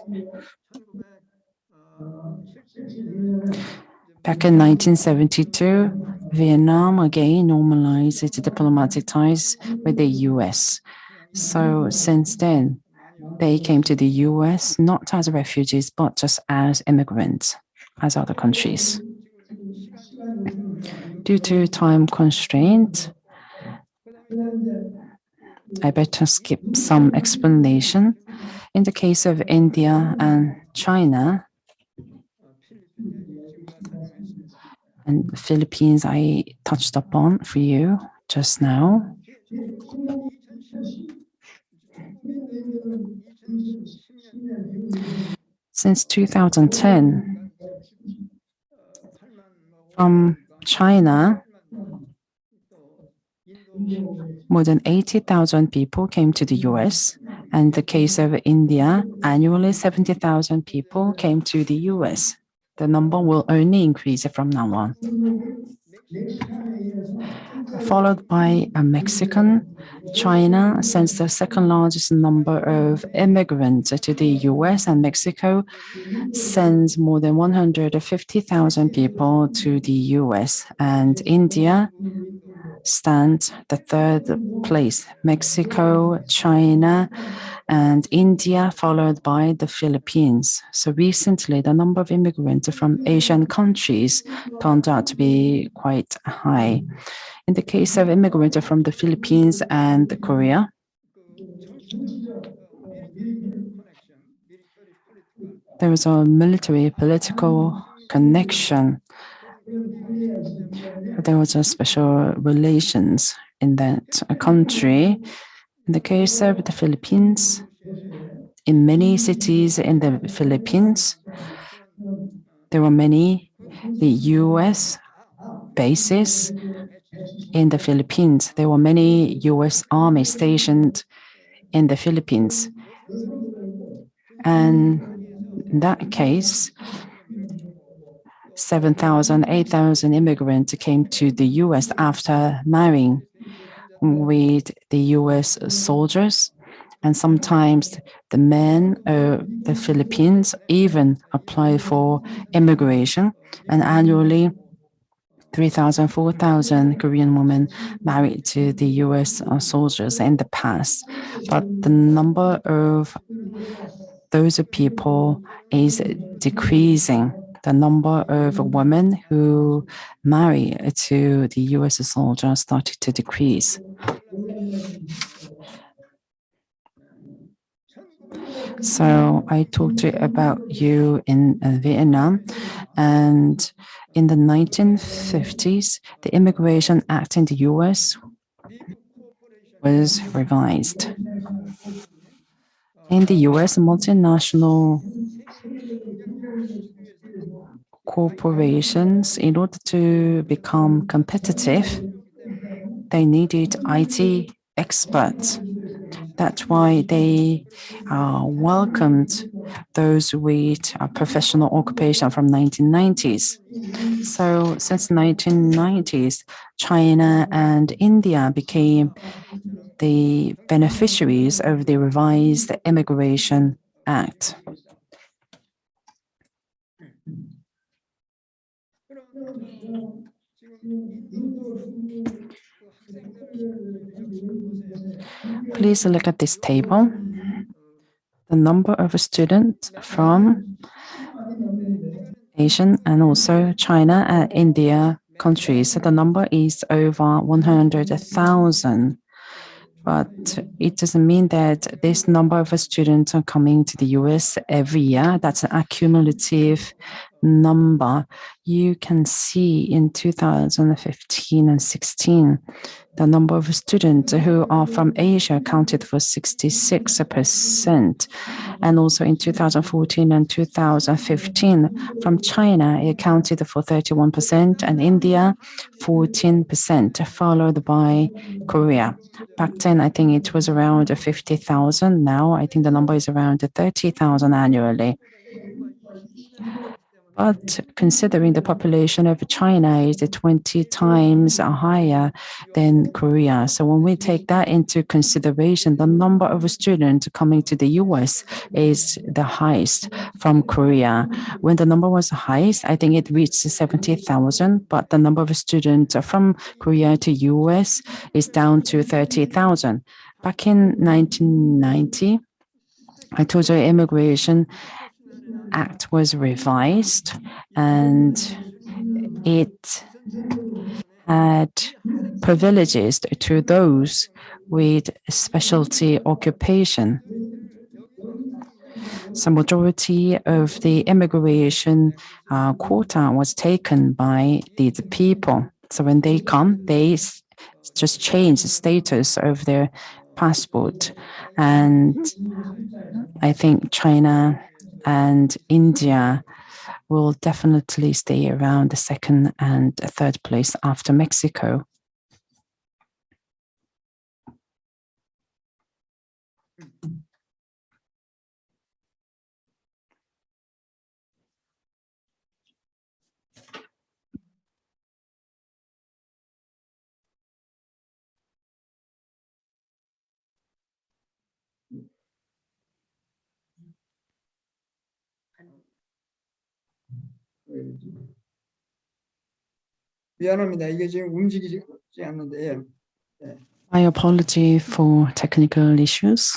Back in 1972, Vietnam again normalized its diplomatic ties with the US. So since then, they came to the US not as refugees, but just as immigrants, as other countries. Due to time constraint, I better skip some explanation. In the case of India and China and the Philippines, I touched upon for you just now. Since 2010, from China, more than 80,000 people came to the US. And in the case of India, annually 70,000 people came to the US. The number will only increase from now on. Followed by Mexican. China sends the second largest number of immigrants to the US, and Mexico sends more than 150,000 people to the US. And India stands the third place. Mexico, China, and India, followed by the Philippines. So recently, the number of immigrants from Asian countries turned out to be quite high. In the case of immigrants from the Philippines and Korea, there was a military political connection. There was a special relations in that country. In the case of the Philippines, in many cities in the Philippines, there were many the US bases in the Philippines. There were many US Army stationed in the Philippines. And in that case, 7,000, 8,000 immigrants came to the US after marrying with the US soldiers. And sometimes the men of the Philippines even apply for immigration. And annually, 3,000, 4,000 Korean women married to the US soldiers in the past. But the number of those people is decreasing. The number of women who marry to the US soldiers started to decrease. So I talked about you in Vietnam, and in the 1950s, the Immigration Act in the US was revised. In the US, multinational corporations, in order to become competitive, they needed IT experts. That's why they welcomed those with a professional occupation from 1990s. So since 1990s, China and India became the beneficiaries of the revised Immigration Act. Please look at this table. The number of students from Asian and also China and India countries. So the number is over 100,000. But it doesn't mean that this number of students are coming to the US every year. That's an accumulative number. You can see in 2015 and 16, the number of students who are from Asia accounted for 66%. And also in 2014 and 2015, from China, it accounted for 31%, and India, 14%, followed by Korea. Back then, I think it was around 50,000. Now, I think the number is around 30,000 annually. But considering the population of China is 20 times higher than Korea. So when we take that into consideration, the number of students coming to the US is the highest from Korea. When the number was highest, I think it reached 70,000, but the number of students from Korea to US is down to 30,000. Back in 1990, I told you Immigration Act was revised and it had privileges to those with specialty occupation. So majority of the immigration quota was taken by these people. So when they come, they just change the status of their passport. And I think China and India will definitely stay around the second and third place after Mexico. 미안합니다. 이게 지금 움직이지 않는데. My apology for technical issues.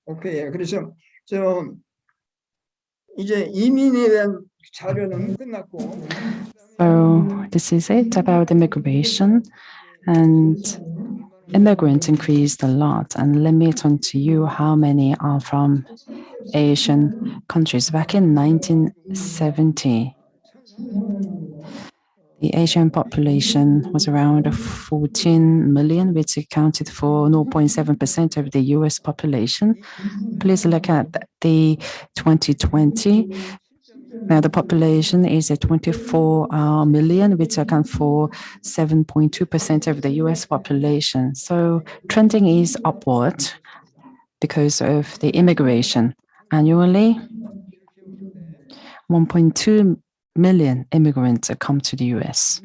오케이. 그래서 이제 이민에 대한 자료는 끝났고. So this is it about immigration, and immigrants increased a lot. And let me turn to you how many are from Asian countries. Back in 1970, the Asian population was around 14 million, which accounted for 0.7% of the US population. Please look at the 2020. Now the population is at 24 million, which account for 7.2% of the US population. So trending is upward because of the immigration. Annually, 1.2 million immigrants come to the US.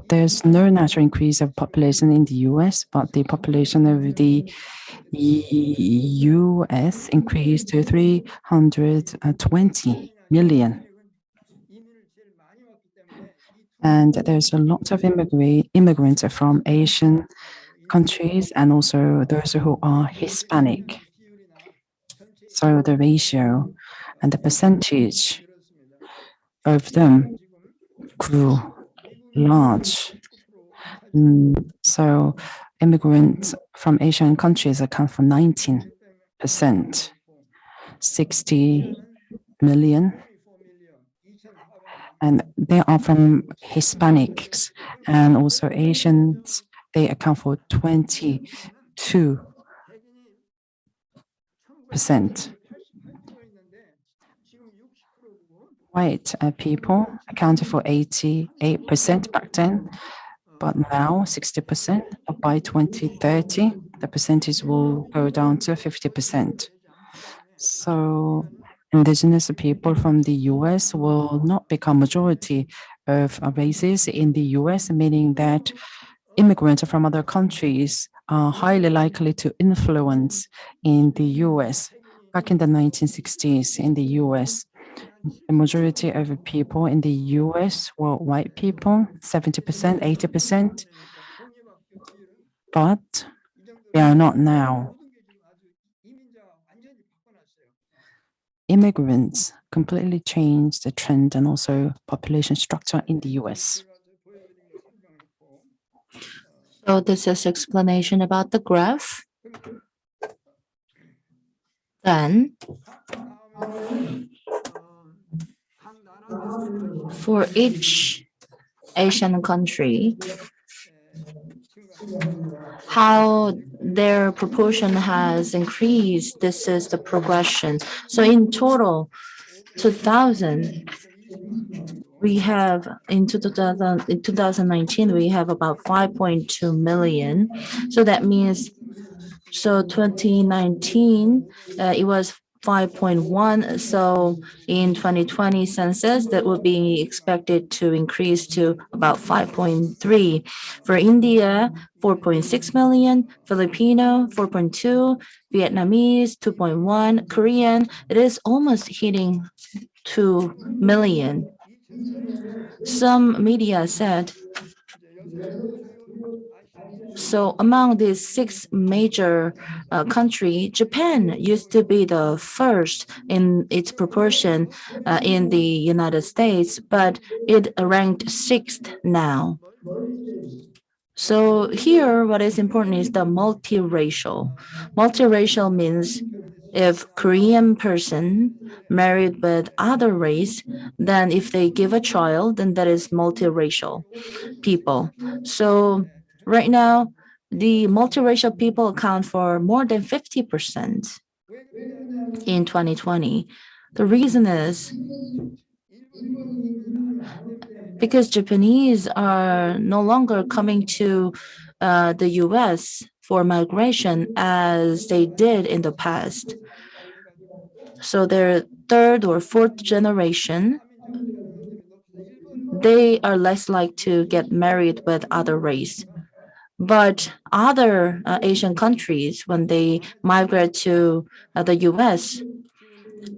There's no natural increase of population in the US, but the population of the US increased to 320 million. And there's a lot of immigrants from Asian countries and also those who are Hispanic. So the ratio and the percentage of them grew large. So immigrants from Asian countries account for 19%, 60 million. And they are from Hispanics and also Asians. They account for 22%. White people accounted for 88% back then, but now 60%. By 2030, the percentage will go down to 50%. So indigenous people from the US will not become majority of races in the US, meaning that immigrants from other countries are highly likely to influence in the US. Back in the 1960s in the US, the majority of people in the US were white people, 70%, 80%, but they are not now. Immigrants completely changed the trend and also population structure in the US. So this is explanation about the graph. Then for each Asian country, how their proportion has increased, this is the progression. So in total, 2000, we have in 2019, we have about 5.2 million. So that means, so 2019, it was 5.1. So in 2020 census, that would be expected to increase to about 5.3. For India, 4.6 million, Filipino, 4.2, Vietnamese, 2.1, Korean, it is almost hitting 2 million. Some media said, so among these six major countries, Japan used to be the first in its proportion in the United States, but it ranked sixth now. So here, what is important is the multiracial. Multiracial means if Korean person married with other race, then if they give a child, then that is multiracial people. So right now, the multiracial people account for more than 50% in 2020. The reason is because Japanese are no longer coming to the US for migration as they did in the past. So their third or fourth generation, they are less likely to get married with other race. But other Asian countries, when they migrate to the US,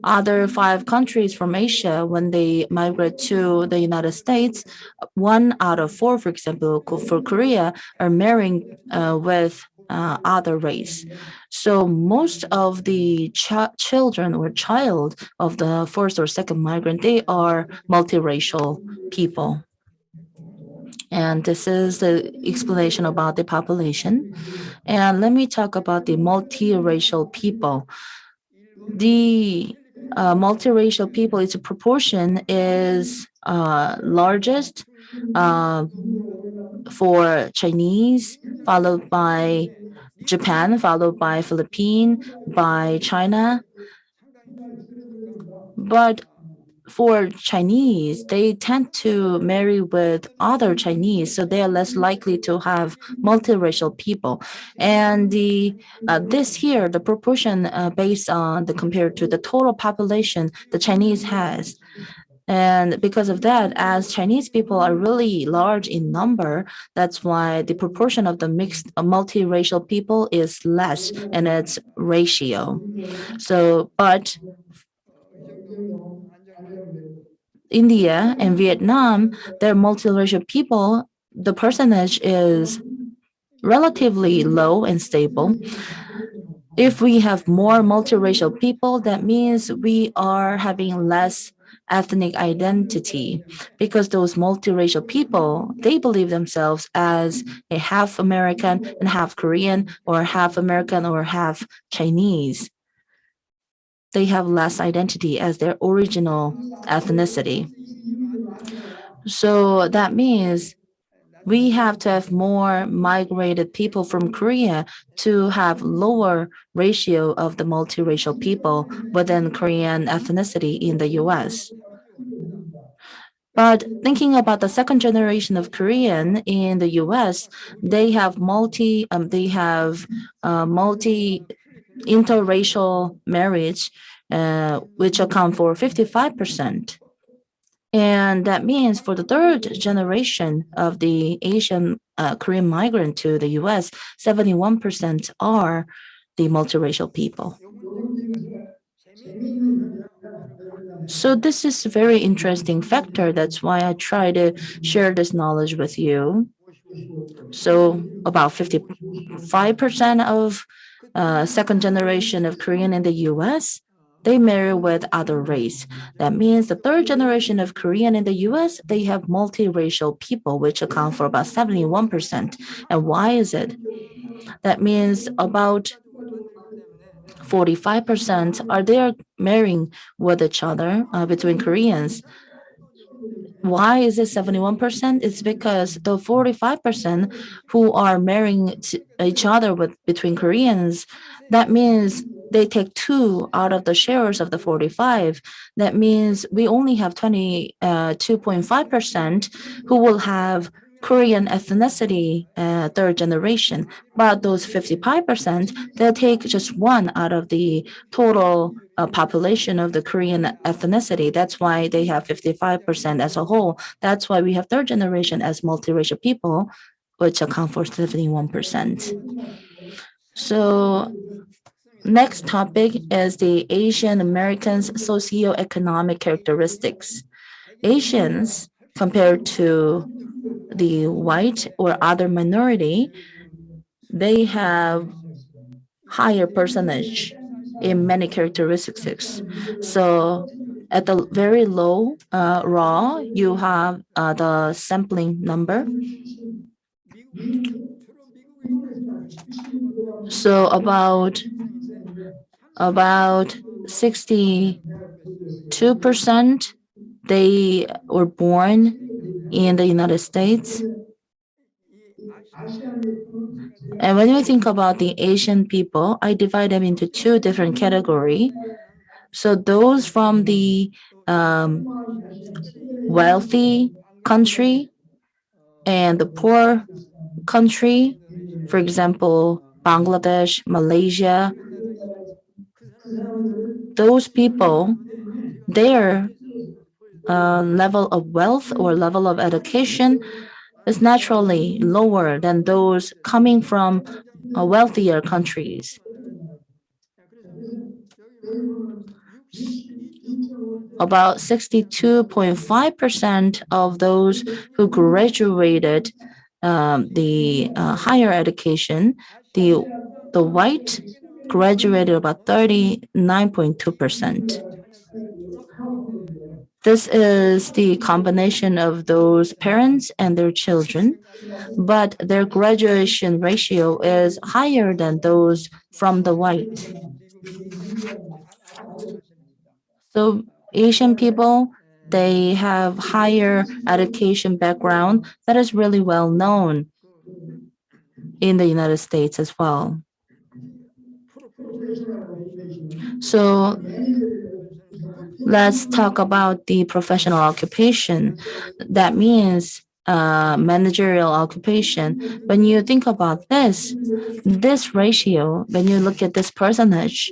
other five countries from Asia, when they migrate to the United States, one out of four, for example, for Korea, are marrying with other race. So most of the children or child of the first or second migrant, they are multiracial people. And this is the explanation about the population. And let me talk about the multiracial people. The multiracial people, its proportion is largest uh, for Chinese, followed by Japan, followed by Philippines, by China. But for Chinese, they tend to marry with other Chinese, so they are less likely to have multiracial people. And the this year, the proportion based on the compared to the total population the Chinese has. And because of that, as Chinese people are really large in number, that's why the proportion of the mixed multiracial people is less in its ratio. So, but India and Vietnam, they're multiracial people, the percentage is relatively low and stable. If we have more multiracial people, that means we are having less ethnic identity because those multiracial people, they believe themselves as a half American and half Korean or half American or half Chinese. They have less identity as their original ethnicity. So that means we have to have more migrated people from Korea to have lower ratio of the multiracial people within Korean ethnicity in the US. But thinking about the second generation of Korean in the US, they have multi interracial marriage, which account for 55%. And that means for the third generation of the Asian Korean migrant to the US, 71% are the multiracial people. So this is a very interesting factor. That's why I try to share this knowledge with you. So about 55% of second generation of Korean in the US, they marry with other race. That means the third generation of Korean in the US, they have multiracial people, which account for about 71%. And why is it? That means about 45% are there marrying with each other between Koreans. Why is it 71%? It's because the 45% who are marrying each other with between Koreans, that means they take two out of the shares of the 45. That means we only have 22.5% who will have Korean ethnicity third generation. But those 55%, they'll take just one out of the total population of the Korean ethnicity. That's why they have 55% as a whole. That's why we have third generation as multiracial people, which account for 71%. So next topic is the Asian Americans socioeconomic characteristics. Asians, compared to the white or other minority, they have higher percentage in many characteristics. So at the very low raw, you have the sampling number. So about 62% they were born in the United States. And when we think about the Asian people, I divide them into two different categories. So those from the wealthy country and the poor country, for example, Bangladesh, Malaysia, those people, their level of wealth or level of education is naturally lower than those coming from wealthier countries. About 62.5% of those who graduated the higher education, the white graduated about 39.2%. This is the combination of those parents and their children, but their graduation ratio is higher than those from the white. So Asian people, they have higher education background that is really well known in the United States as well. So let's talk about the professional occupation. That means managerial occupation. When you think about this ratio, when you look at this percentage,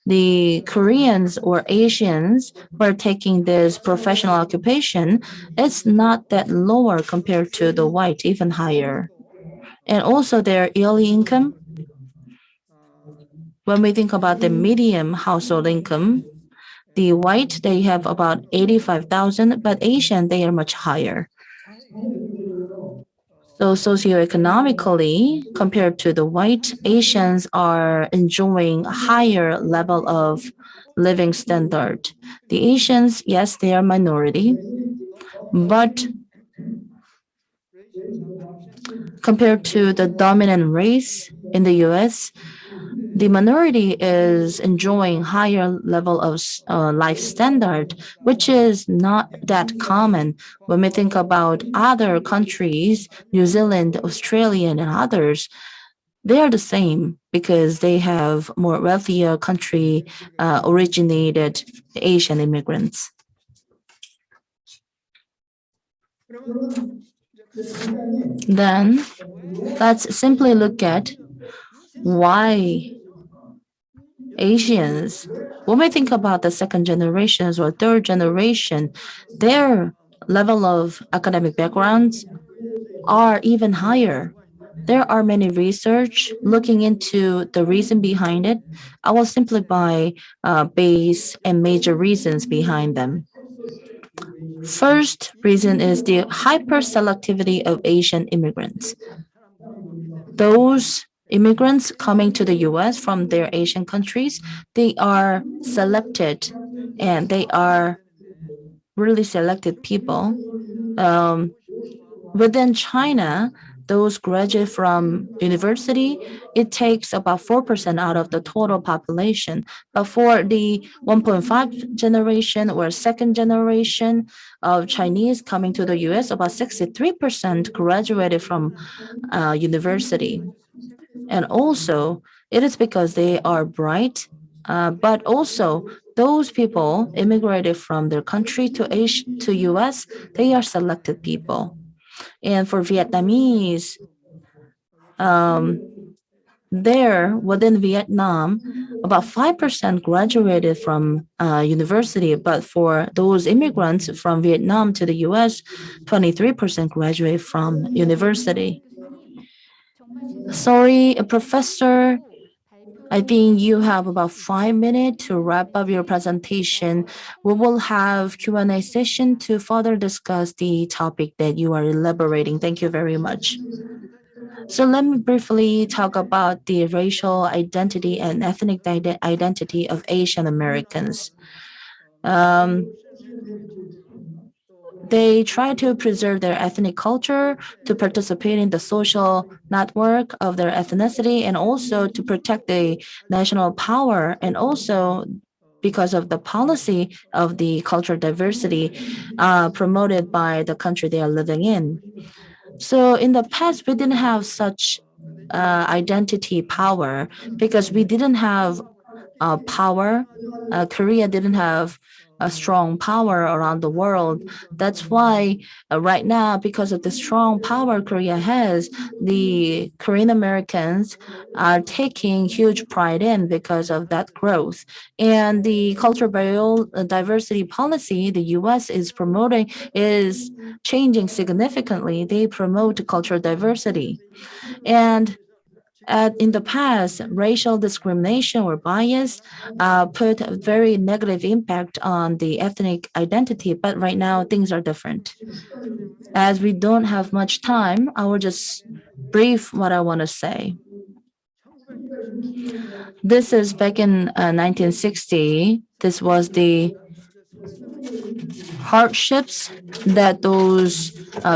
the Koreans or Asians who are taking this professional occupation, it's not that lower compared to the white, even higher. And also their yearly income, when we think about the median household income, the white, they have about 85,000, but Asian, they are much higher. So socioeconomically, compared to the white, Asians are enjoying a higher level of living standard. The Asians, yes, they are minority, but compared to the dominant race in the US, the minority is enjoying higher level of life standard, which is not that common when we think about other countries, New Zealand, Australia, and others. They are the same because they have more wealthier country originated Asian immigrants. Then let's simply look at why Asians, when we think about the second generations or third generation, their level of academic backgrounds are even higher. There are many research looking into the reason behind it. I will simplify base and major reasons behind them. First reason is the hyperselectivity of Asian immigrants. Those immigrants coming to the US from their Asian countries, they are selected and they are really selected people. Um, Within China, those graduate from university, it takes about 4% out of the total population. But for the 1.5 generation or second generation of Chinese coming to the US, about 63% graduated from university. And also, it is because they are bright, but also those people immigrated from their country to Asia, to US, they are selected people. And for Vietnamese, um, there within Vietnam, about 5% graduated from university, but for those immigrants from Vietnam to the US, 23% graduate from university. Sorry, Professor, I think you have about 5 minutes to wrap up your presentation. We will have Q&A session to further discuss the topic that you are elaborating. Thank you very much. So let me briefly talk about the racial identity and ethnic identity of Asian Americans. Um, they try to preserve their ethnic culture, to participate in the social network of their ethnicity, and also to protect the national power, and also because of the policy of the cultural diversity promoted by the country they are living in. So in the past, we didn't have such identity power because we didn't have power. Korea didn't have a strong power around the world. That's why right now, because of the strong power Korea has, the Korean Americans are taking huge pride in because of that growth. And the cultural diversity policy the U.S. is promoting is changing significantly. They promote cultural diversity. And in the past, racial discrimination or bias put a very negative impact on the ethnic identity, but right now things are different. As we don't have much time, I will just brief what I want to say. This is back in 1960. This was the hardships that those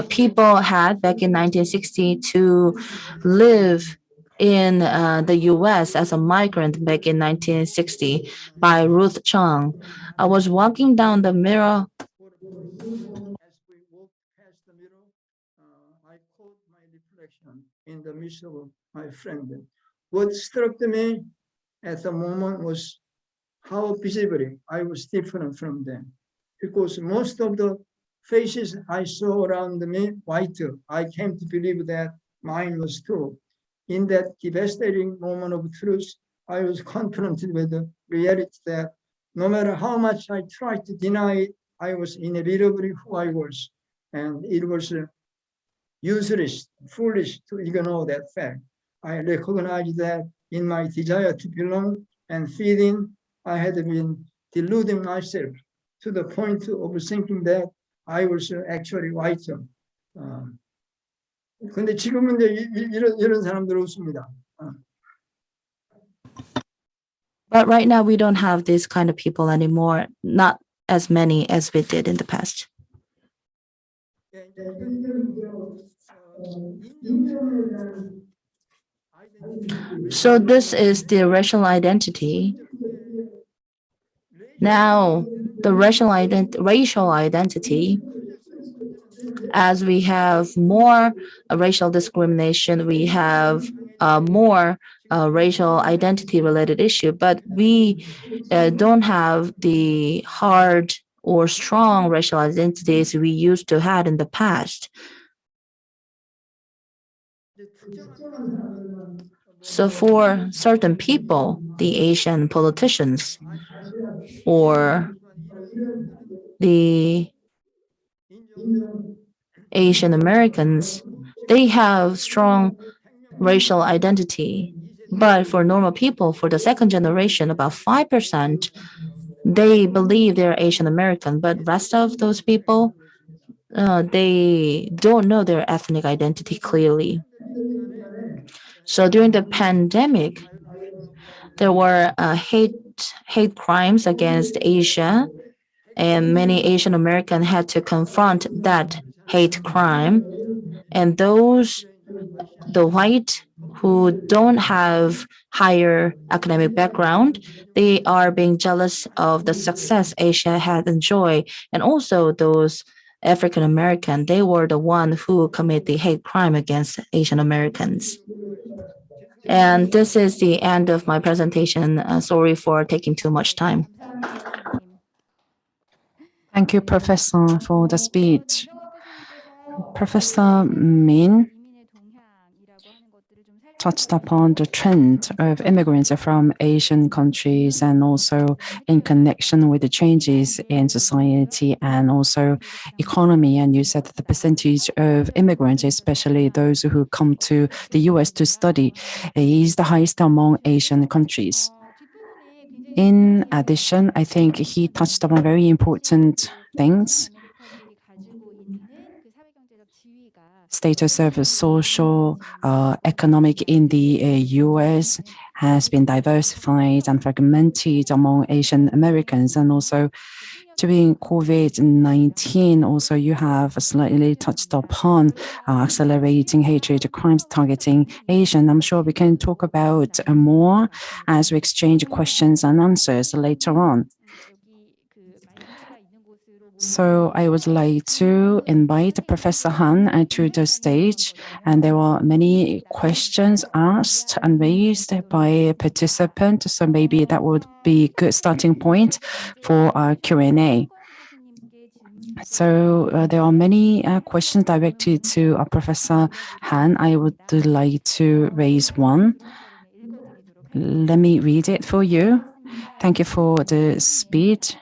people had back in 1960 to live in the US as a migrant back in 1960 by Ruth Chang. I was walking down the mirror. As we walked past the mirror, I caught my reflection in the midst of my friend. What struck me at the moment was how visibly I was different from them. Because most of the faces I saw around me white, I came to believe that mine was too. In that devastating moment of truth, I was confronted with the reality that no matter how much I tried to deny it, I was inevitably who I was. And it was useless, foolish to ignore that fact. I recognized that in my desire to belong and fit in, I had been deluding myself to the point of thinking that I was actually white. 근데 지금은 이제 이런 사람들 없습니다. But right now, we don't have these kind of people anymore, not as many as we did in the past. So, this is the racial identity. Now, the racial identity, as we have more racial discrimination, we have more racial identity related issue, but we don't have the hard or strong racial identities we used to have in the past. So for certain people, the Asian politicians or the Asian Americans, they have strong racial identity. But for normal people, for the second generation, about 5%, they believe they're Asian American. But rest of those people, they don't know their ethnic identity clearly. So during the pandemic, there were hate crimes against Asia, and many Asian Americans had to confront that hate crime. And those the white who don't have higher academic background, they are being jealous of the success Asia had enjoyed, and also those African American, they were the one who commit the hate crime against Asian Americans. And this is the end of my presentation. Sorry for taking too much time. Thank you, Professor, for the speech. Professor Min touched upon the trend of immigrants from Asian countries and also in connection with the changes in society and also economy. And you said that the percentage of immigrants, especially those who come to the US to study, is the highest among Asian countries. In addition, I think he touched upon very important things. Status of social, economic in the US has been diversified and fragmented among Asian Americans. And also during COVID-19, also you have slightly touched upon accelerating hatred crimes targeting Asian. I'm sure we can talk about more as we exchange questions and answers later on. So I would like to invite Professor Han to the stage, and there were many questions asked and raised by participants, so maybe that would be a good starting point for our Q&A. So there are many questions directed to Professor Han. I would like to raise one. Let me read it for you. Thank you for the speech.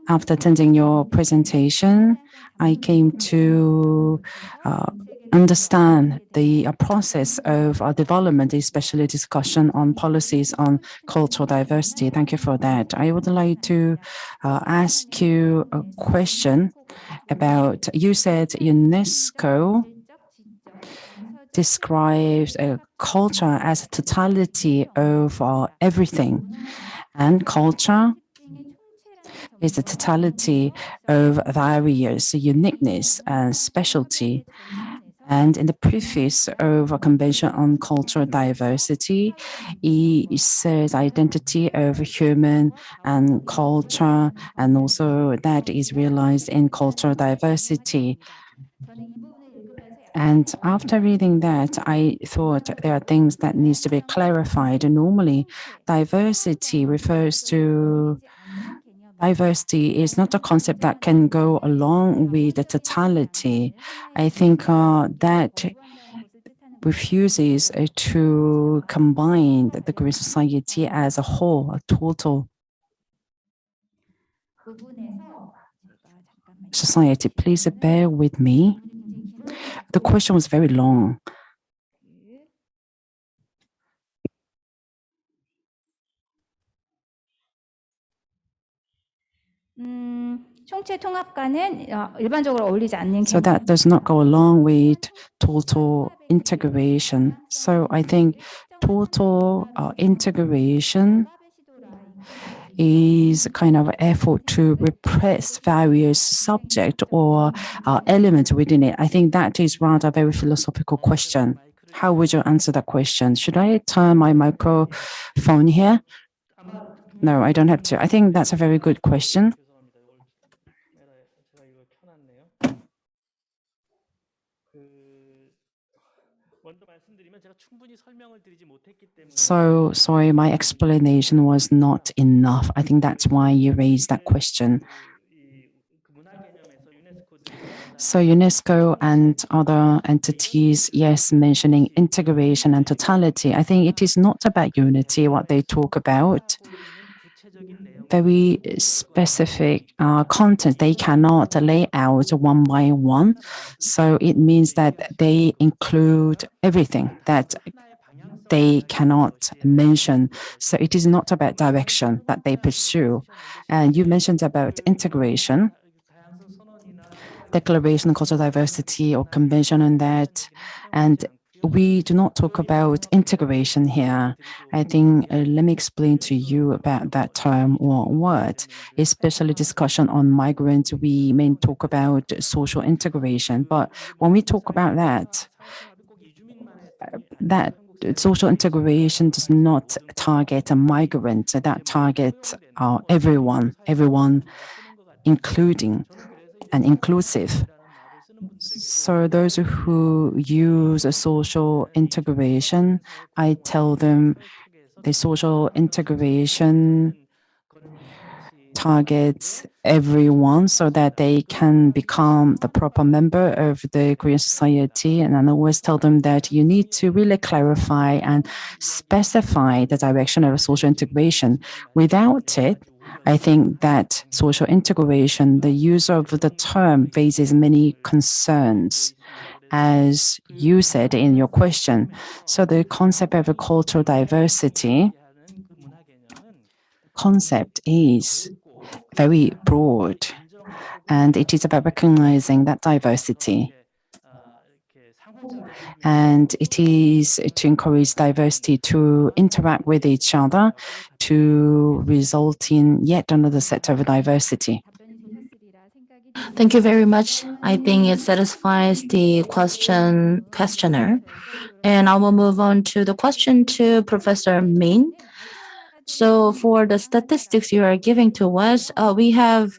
After attending your presentation, I came to understand the process of development, especially discussion on policies on cultural diversity. Thank you for that. I would like to ask you a question about, you said UNESCO describes a culture as a totality of everything, and culture is the totality of various uniqueness and specialty. And in the preface of a Convention on Cultural Diversity, it says identity of human and culture, and also that is realized in cultural diversity. And after reading that, I thought there are things that needs to be clarified. Normally, diversity refers to diversity is not a concept that can go along with the totality. I think that refuses to combine the Korean society as a whole, a total society. Please bear with me. The question was very long. So that does not go along with total integration. So I think total integration is a kind of effort to repress various subject or elements within it. I think that is rather a very philosophical question. How would you answer that question? Should I turn my microphone here? No, I don't have to. I think that's a very good question. So sorry, my explanation was not enough. I think that's why you raised that question. So UNESCO and other entities, yes, mentioning integration and totality. I think it is not about unity, what they talk about. Very specific content they cannot lay out one by one. So it means that they include everything that they cannot mention. So it is not about direction that they pursue. And you mentioned about integration, declaration of cultural diversity or convention on that. And we do not talk about integration here. I think, let me explain to you about that term or word, especially discussion on migrants. We may talk about social integration, but when we talk about that social integration does not target a migrant, that targets everyone, including and inclusive. So those who use a social integration, I tell them the social integration targets everyone so that they can become the proper member of the Korean society. And I always tell them that you need to really clarify and specify the direction of social integration. Without it, I think that social integration, the use of the term raises many concerns, as you said in your question. So the concept of a cultural diversity concept is very broad, and it is about recognizing that diversity. And it is to encourage diversity to interact with each other to result in yet another set of diversity. Thank you very much. I think it satisfies the questioner. And I will move on to the question to Professor Min. So for the statistics you are giving to us, we have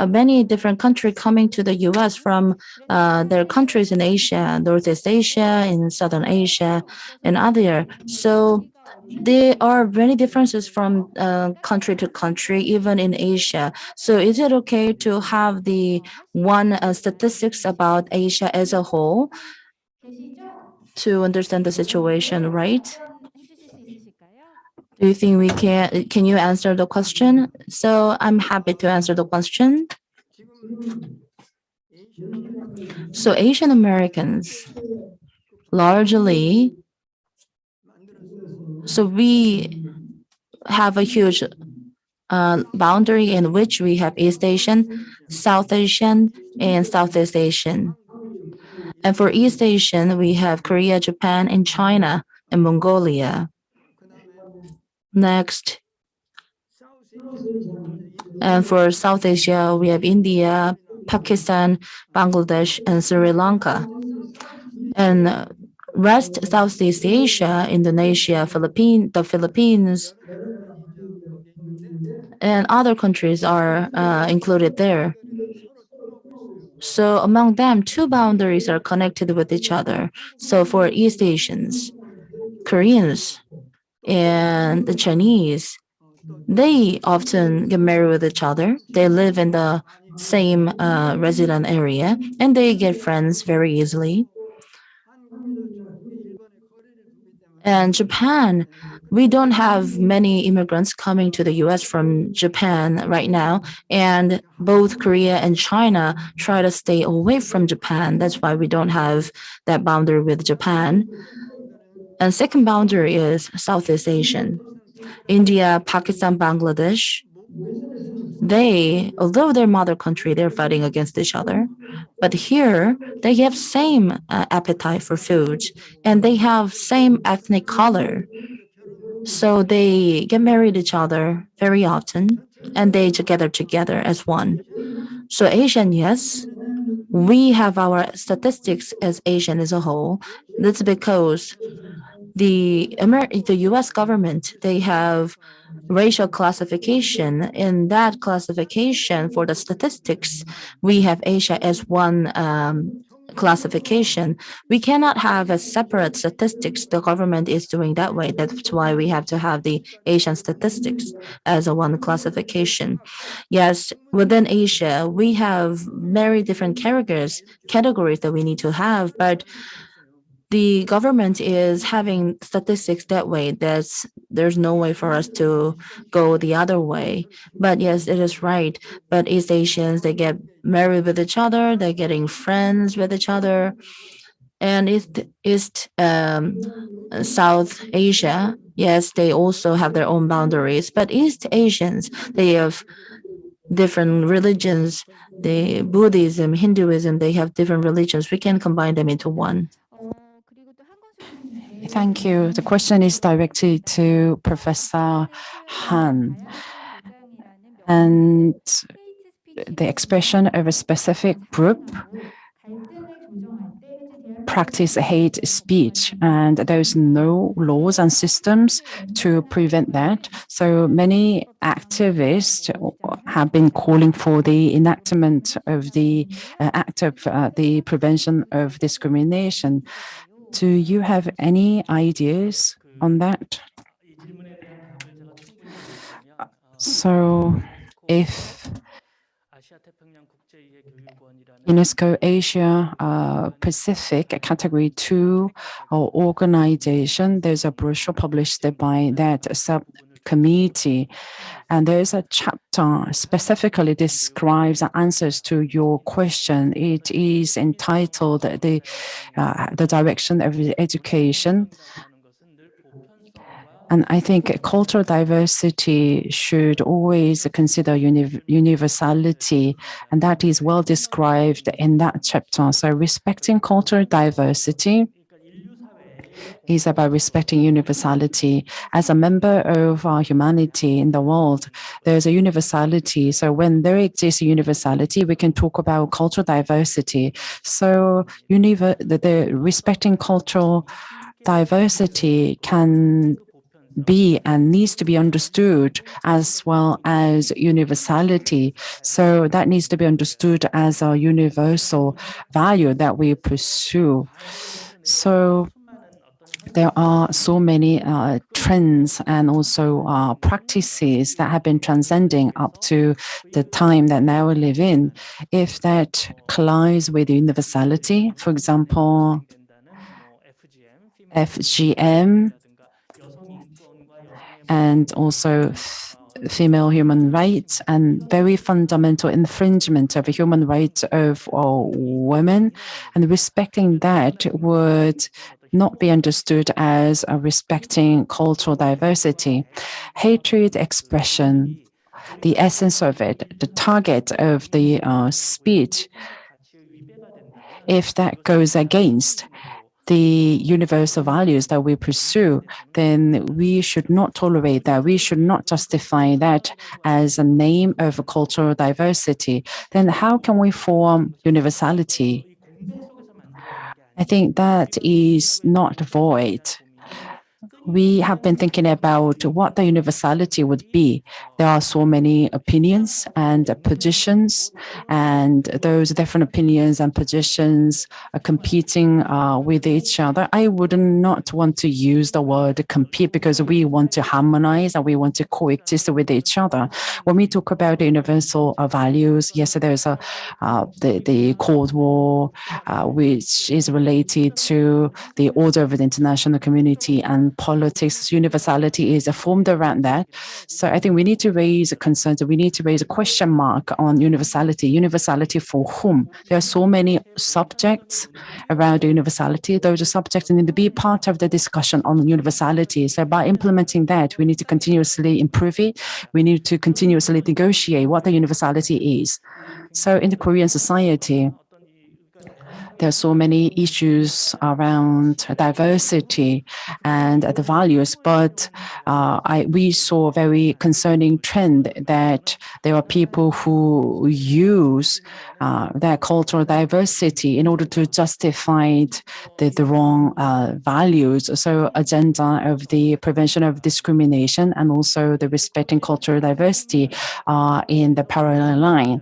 many different countries coming to the U.S. from their countries in Asia, Northeast Asia, in Southern Asia, and other. So there are many differences from country to country, even in Asia. So is it okay to have the one statistics about Asia as a whole to understand the situation, right? Do you think we can you answer the question? So I'm happy to answer the question. So Asian Americans largely, so we have a huge boundary in which we have East Asian, South Asian, and Southeast Asian. And for East Asian, we have Korea, Japan, and China, and Mongolia. Next, and for South Asia, we have India, Pakistan, Bangladesh, and Sri Lanka. And rest Southeast Asia, Indonesia, the Philippines, and other countries are included there. So among them, two boundaries are connected with each other. So for East Asians, Koreans, and the Chinese, they often get married with each other. They live in the same resident area and they get friends very easily. And Japan, we don't have many immigrants coming to the US from Japan right now. And both Korea and China try to stay away from Japan. That's why we don't have that boundary with Japan. And second boundary is Southeast Asian. India, Pakistan, Bangladesh. They, although their mother country, they're fighting against each other. But here, they have same appetite for food and they have same ethnic color. So they get married each other very often and they together as one. So Asian, yes, we have our statistics as Asian as a whole. That's because the U.S. government, they have racial classification. In that classification for the statistics, we have Asia as one classification. We cannot have a separate statistics. The government is doing that way. That's why we have to have the Asian statistics as a one classification. Yes, within Asia, we have very different categories that we need to have, but the government is having statistics that way. There's no way for us to go the other way. But yes, it is right. But East Asians, they get married with each other, they're getting friends with each other. And South Asia, yes, they also have their own boundaries. But East Asians, they have different religions. The Buddhism, Hinduism, they have different religions. We can combine them into one. Thank you. The question is directed to Professor Han. And the expression of a specific group practice hate speech, and there's no laws and systems to prevent that. So many activists have been calling for the enactment of the act of the prevention of discrimination. Do you have any ideas on that? So if UNESCO Asia Pacific Category 2 organization, there's a brochure published by that subcommittee, and there's a chapter specifically describes the answers to your question. It is entitled the direction of education. And I think cultural diversity should always consider universality, and that is well described in that chapter. So respecting cultural diversity is about respecting universality. As a member of humanity in the world, there's a universality. So when there exists a universality, we can talk about cultural diversity. So the respecting cultural diversity can be and needs to be understood as well as universality. So that needs to be understood as a universal value that we pursue. So there are so many trends and also practices that have been transcending up to the time that now we live in. If that collides with universality, for example, FGM, and also female human rights and very fundamental infringement of human rights of women, and respecting that would not be understood as respecting cultural diversity. Hatred expression, the essence of it, the target of the speech, if that goes against the universal values that we pursue, then we should not tolerate that. We should not justify that as a name of cultural diversity. Then how can we form universality? I think that is not void. We have been thinking about what the universality would be. There are so many opinions and positions, and those different opinions and positions are competing with each other. I would not want to use the word compete because we want to harmonize and we want to coexist with each other. When we talk about the universal values, yes, there's the Cold War, which is related to the order of the international community and politics. Universality is formed around that. So I think we need to raise concerns. We need to raise a question mark on universality. Universality for whom? There are so many subjects around universality. Those subjects need to be part of the discussion on universality. So by implementing that, we need to continuously improve it. We need to continuously negotiate what the universality is. So in the Korean society, there are so many issues around diversity and the values, but we saw a very concerning trend that there are people who use their cultural diversity in order to justify the wrong values. So agenda of the prevention of discrimination and also the respecting cultural diversity are in the parallel line.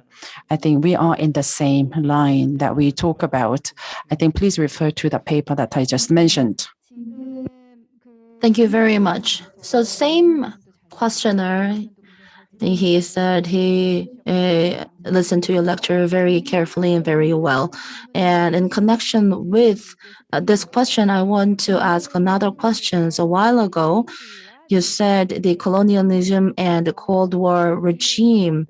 I think we are in the same line that we talk about. I think please refer to the paper that I just mentioned. Thank you very much. So same questioner, he said he listened to your lecture very carefully and very well. And in connection with this question, I want to ask another question. So a while ago, you said the colonialism and the Cold War regime.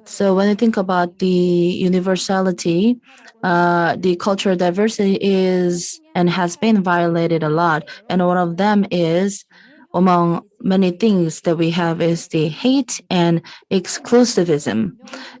So when I think about the universality, the cultural diversity is and has been violated a lot. And one of them is, among many things that we have, is the hate and exclusivism.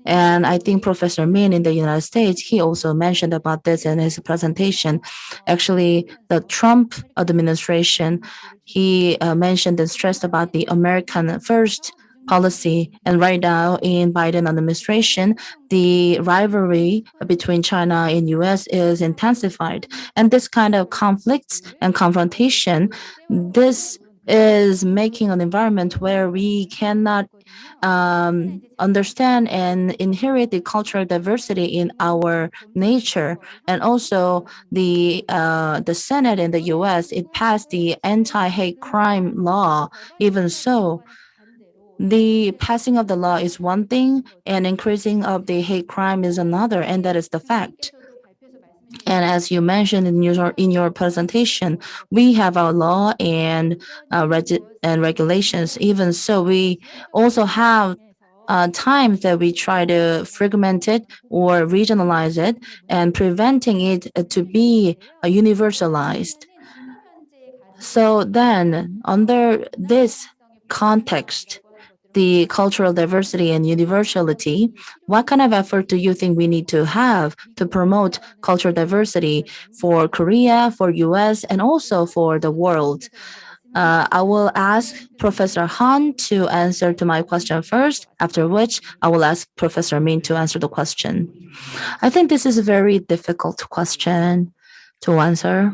And I think Professor Min in the United States, he also mentioned about this in his presentation. Actually, the Trump administration, he mentioned and stressed about the American first policy. And right now in Biden administration, the rivalry between China and US is intensified. And this kind of conflicts and confrontation, this is making an environment where we cannot understand and inherit the cultural diversity in our nature. And also the Senate in the U.S. it passed the anti-hate crime law. Even so, the passing of the law is one thing, and increasing of the hate crime is another, and that is the fact. And as you mentioned in your presentation, we have our law and and regulations. Even so, we also have times that we try to fragment it or regionalize it and preventing it to be universalized. So then, under this context, the cultural diversity and universality, what kind of effort do you think we need to have to promote cultural diversity for Korea, for US, and also for the world? I will ask Professor Han to answer to my question first, after which I will ask Professor Min to answer the question. I think this is a very difficult question to answer.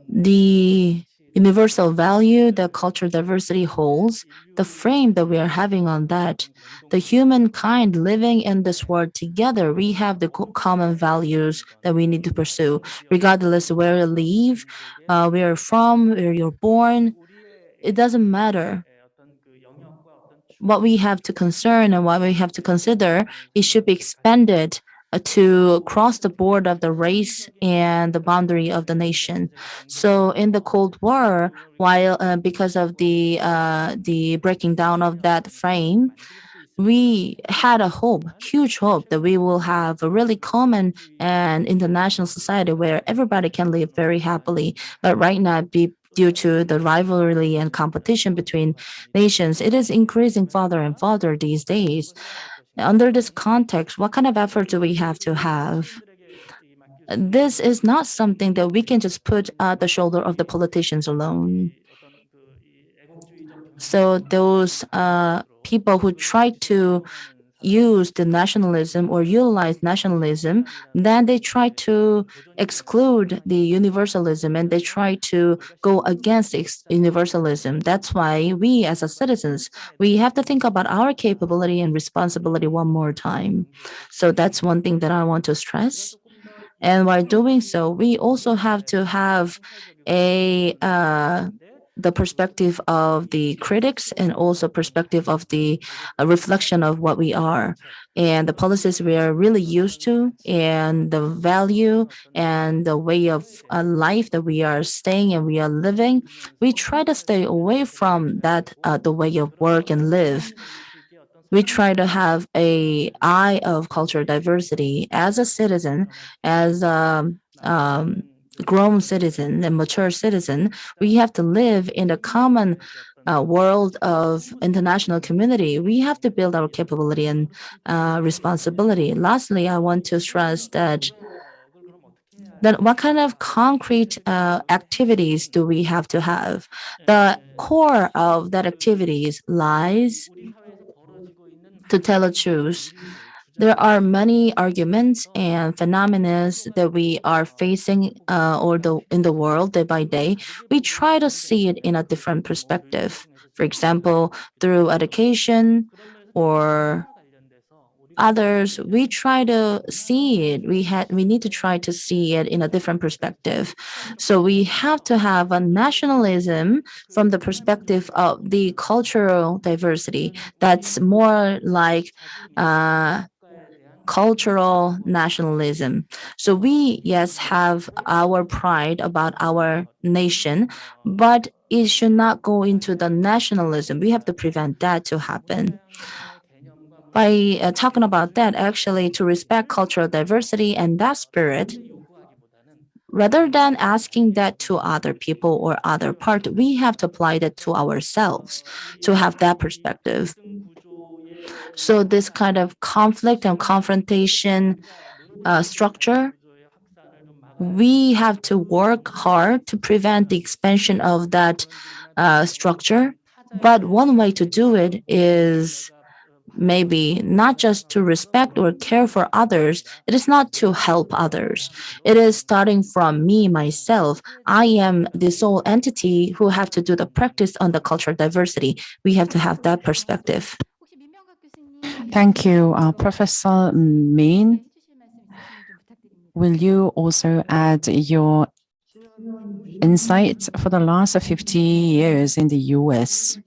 The universal value that cultural diversity holds, the frame that we are having on that, the humankind living in this world together, we have the common values that we need to pursue, regardless of where you live, where you're from, where you're born. It doesn't matter what we have to concern and what we have to consider. It should be expanded to cross the board of the race and the boundary of the nation. So in the Cold War, while because of the breaking down of that frame, we had a hope, huge hope, that we will have a really common and international society where everybody can live very happily. But right now, due to the rivalry and competition between nations, it is increasing further and further these days. Under this context, what kind of effort do we have to have? This is not something that we can just put at the shoulder of the politicians alone. So those people who try to use the nationalism or utilize nationalism, then they try to exclude the universalism and they try to go against universalism. That's why we as a citizens, we have to think about our capability and responsibility one more time. So that's one thing that I want to stress. And while doing so, we also have to have a the perspective of the critics and also perspective of the reflection of what we are and the policies we are really used to and the value and the way of life that we are staying and we are living. We try to stay away from that the way of work and live. We try to have a eye of cultural diversity as a citizen, as a grown citizen and mature citizen. We have to live in the common world of international community. We have to build our capability and responsibility. Lastly, I want to stress that then what kind of concrete activities do we have to have? The core of that activities lies, to tell the truth, there are many arguments and phenomena that we are facing in the world day by day. We try to see it in a different perspective. For example, through education, or others, we try to see it. We need to try to see it in a different perspective. So we have to have a nationalism from the perspective of the cultural diversity. That's more like cultural nationalism. So we, yes, have our pride about our nation, but it should not go into the nationalism. We have to prevent that to happen. By talking about that, actually, to respect cultural diversity and that spirit, rather than asking that to other people or other part, we have to apply that to ourselves to have that perspective. So this kind of conflict and confrontation structure, we have to work hard to prevent the expansion of that structure. But one way to do it is maybe not just to respect or care for others. It is not to help others. It is starting from me, myself. I am the sole entity who have to do the practice on the cultural diversity. We have to have that perspective. Thank you, Professor Min. Will you also add your insights for the last 50 years in the US?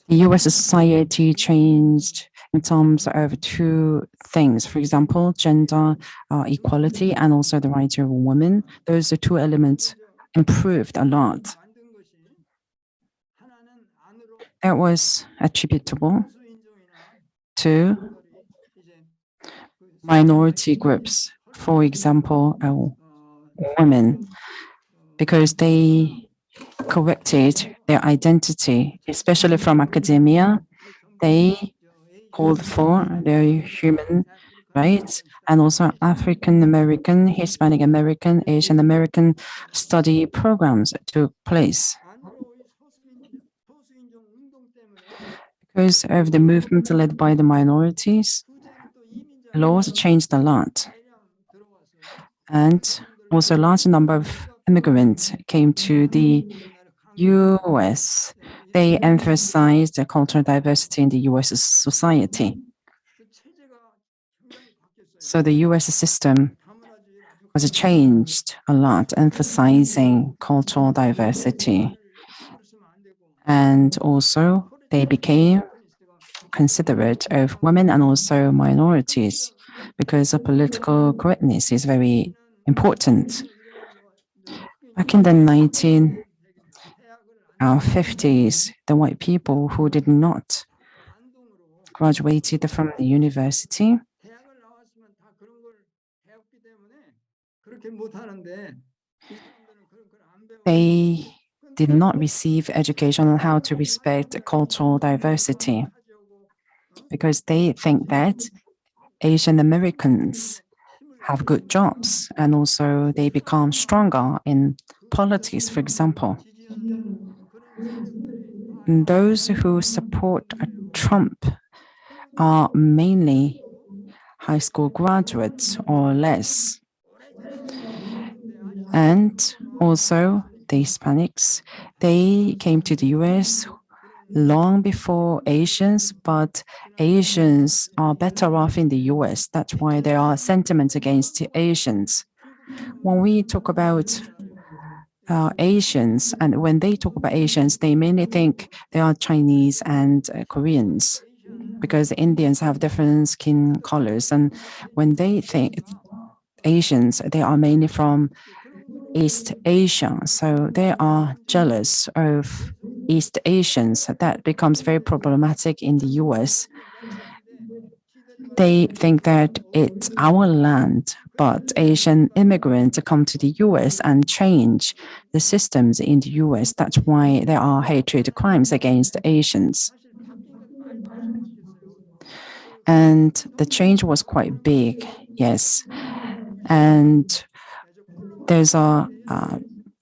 The US society changed in terms of two things. For example, gender equality and also the rights of women. Those are two elements improved a lot. That was attributable to minority groups, for example, women, because they corrected their identity, especially from academia. They called for their human rights, and also African American, Hispanic American, Asian American study programs took place. Because of the movement led by the minorities, laws changed a lot. And also a large number of immigrants came to the US. They emphasized the cultural diversity in the US society. So the US system was changed a lot, emphasizing cultural diversity. And also they became considerate of women and also minorities because the political correctness is very important. Back in the 1950s, the white people who did not graduated from the university, they did not receive education on how to respect cultural diversity because they think that Asian Americans have good jobs and also they become stronger in politics, for example. Those who support Trump are mainly high school graduates or less. And also the Hispanics, they came to the US long before Asians, but Asians are better off in the US. That's why there are sentiments against Asians. When we talk about Asians, and when they talk about Asians, they mainly think they are Chinese and Koreans because Indians have different skin colors. And when they think Asians, they are mainly from East Asia. So they are jealous of East Asians. That becomes very problematic in the US. They think that it's our land, but Asian immigrants come to the US and change the systems in the US. That's why there are hatred crimes against Asians. And the change was quite big, yes. And there's a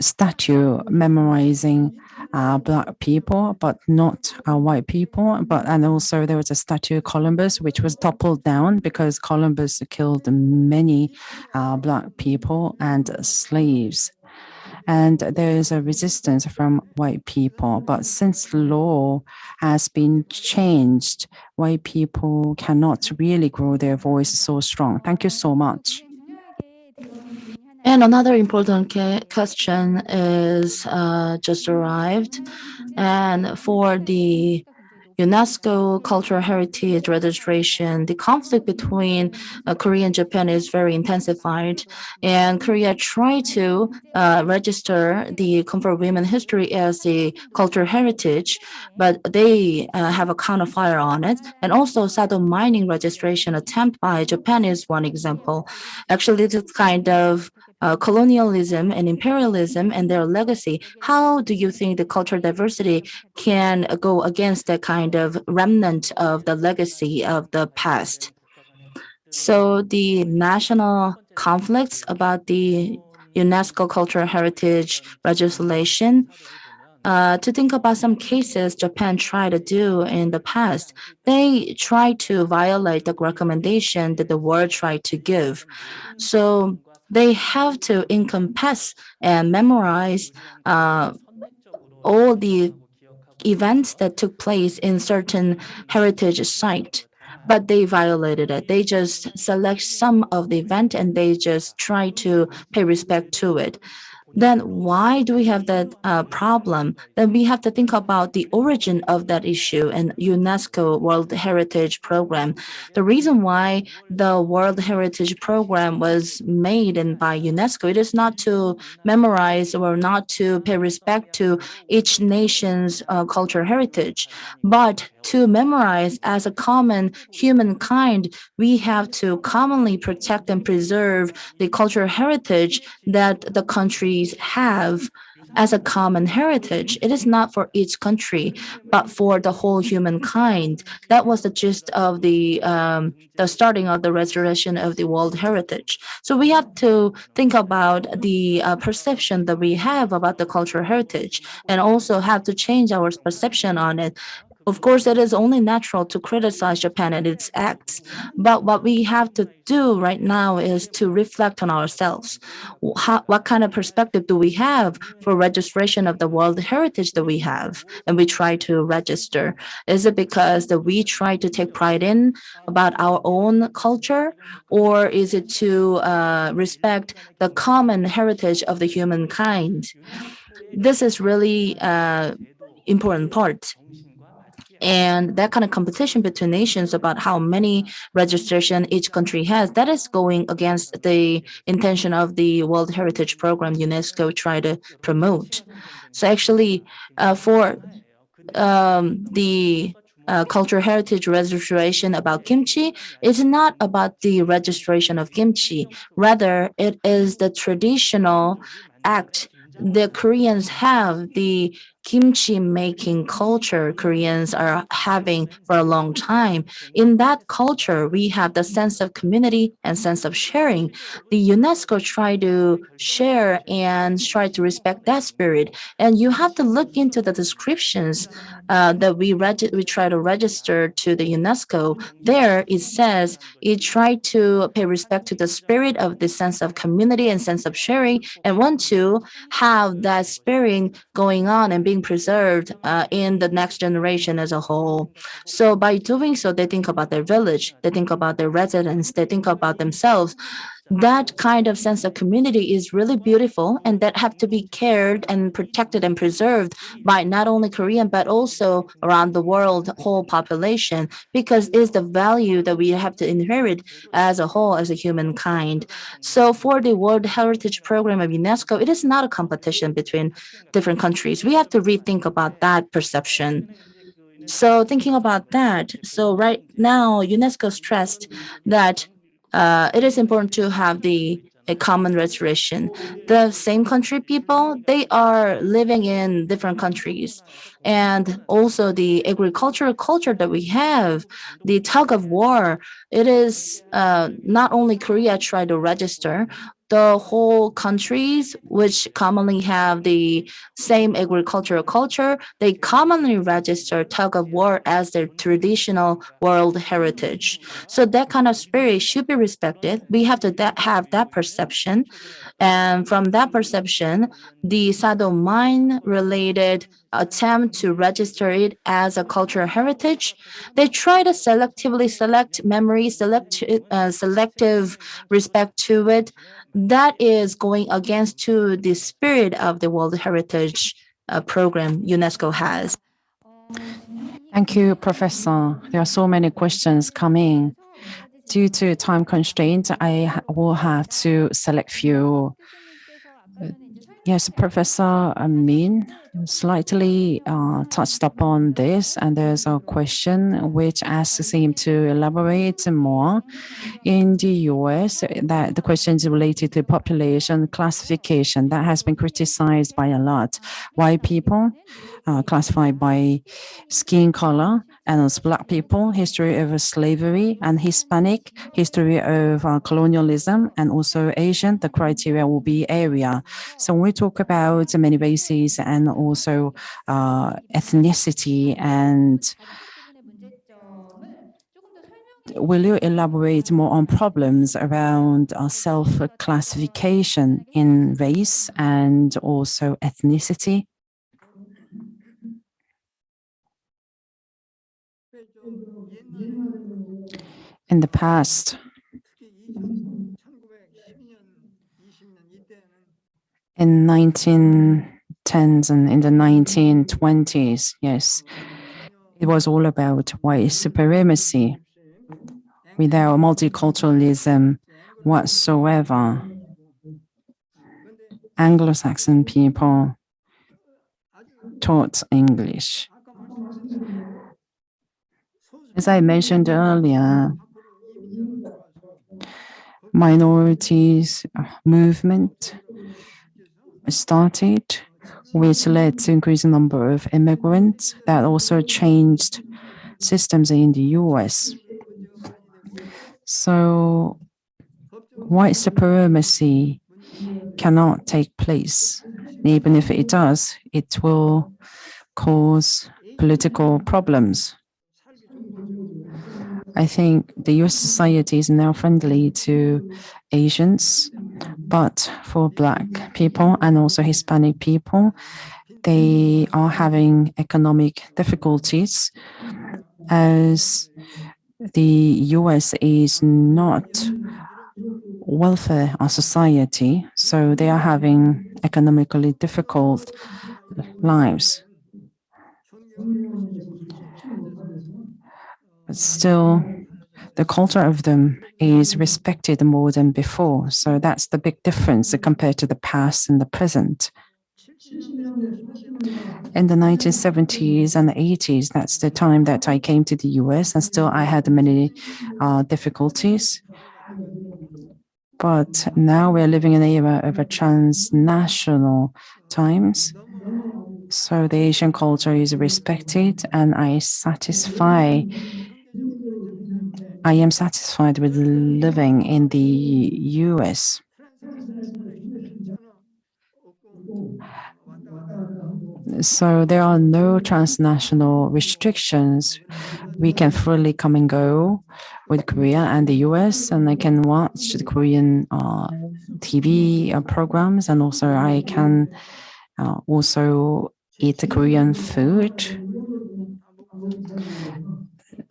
statue memorizing black people, but not white people. And also there was a statue of Columbus, which was toppled down because Columbus killed many black people and slaves. and there is a resistance from white people. But since law has been changed, white people cannot really grow their voice so strong. Thank you so much. And another important question is just arrived. And for the UNESCO Cultural Heritage Registration, the conflict between Korea and Japan is very intensified. And Korea tried to register the Comfort Women history as a cultural heritage, but they have a counterfire on it. And also, Sado mining registration attempt by Japan is one example. Actually, this kind of colonialism and imperialism and their legacy. How do you think the cultural diversity can go against that kind of remnant of the legacy of the past? So the national conflicts about the UNESCO cultural heritage legislation. To think about some cases Japan tried to do in the past, they tried to violate the recommendation that the world tried to give. So they have to encompass and memorize uh, all the events that took place in certain heritage site, but they violated it. They just select some of the event and they just try to pay respect to it. Then why do we have that problem? Then we have to think about the origin of that issue and UNESCO World Heritage Program. The reason why the World Heritage Program was made and by UNESCO, it is not to memorize or not to pay respect to each nation's cultural heritage, but to memorize as a common humankind, we have to commonly protect and preserve the cultural heritage that the countries have as a common heritage. It is not for each country, but for the whole humankind. That was the gist of the starting of the restoration of the World Heritage. So we have to think about the perception that we have about the cultural heritage, and also have to change our perception on it. Of course, it is only natural to criticize Japan and its acts, but what we have to do right now is to reflect on ourselves. What kind of perspective do we have for registration of the World Heritage that we have, and we try to register? Is it because that we try to take pride in about our own culture, or is it to respect the common heritage of the humankind? This is really important part, and that kind of competition between nations about how many registration each country has, that is going against the intention of the World Heritage Program UNESCO try to promote. So actually, for the cultural heritage registration about kimchi is not about the registration of kimchi. Rather, it is the traditional act. The Koreans have the kimchi making culture Koreans are having for a long time. In that culture, we have the sense of community and sense of sharing. The UNESCO try to share and try to respect that spirit. And you have to look into the descriptions that we try to register to the UNESCO. There it says it tried to pay respect to the spirit of the sense of community and sense of sharing, and want to have that spirit going on and being preserved in the next generation as a whole. So by doing so, they think about their village, they think about their residents, they think about themselves. That kind of sense of community is really beautiful, and that have to be cared and protected and preserved by not only Korean but also around the world whole population, because it's the value that we have to inherit as a whole as a humankind. So for the World Heritage Program of UNESCO, it is not a competition between different countries. We have to rethink about that perception. So thinking about that, so right now UNESCO stressed that it is important to have the a common restoration. The same country people, they are living in different countries. And also the agricultural culture that we have, the tug of war, it is not only Korea try to register, the whole countries which commonly have the same agricultural culture, they commonly register tug of war as their traditional world heritage. So that kind of spirit should be respected. We have to have that perception. And from that perception, the Sado mine related attempt to register it as a cultural heritage, they try to selectively select memory, selective respect to it. That is going against to the spirit of the World Heritage program UNESCO has. Thank you, Professor. There are so many questions coming. Due to time constraints, will have to select few. Yes, Professor Min slightly touched upon this, and there's a question which asks him to elaborate more. In the US, that the question is related to population classification that has been criticized by a lot. White people classified by skin color, and as Black people, history of slavery, and Hispanic, history of colonialism, and also Asian, the criteria will be area. So when we talk about many races and also ethnicity, and will you elaborate more on problems around self-classification in race and also ethnicity? In the past, in 1910s and in the 1920s, yes, it was all about white supremacy without multiculturalism whatsoever. Anglo-Saxon people taught English. As I mentioned earlier, minorities movement started, which led to increasing number of immigrants that also changed systems in the US. So white supremacy cannot take place. Even if it does, it will cause political problems. I think the US society is now friendly to Asians, but for Black people and also Hispanic people, they are having economic difficulties as the US is not welfare society, so they are having economically difficult lives. But still, the culture of them is respected more than before. So that's the big difference compared to the past and the present. In the 1970s and 80s, that's the time that I came to the US, and still I had many difficulties. But now we're living in an era of a transnational times. So the Asian culture is respected, and I am satisfied with living in the US. So there are no transnational restrictions. We can freely come and go with Korea and the US, and I can watch the Korean TV programs, and also I can also eat the Korean food,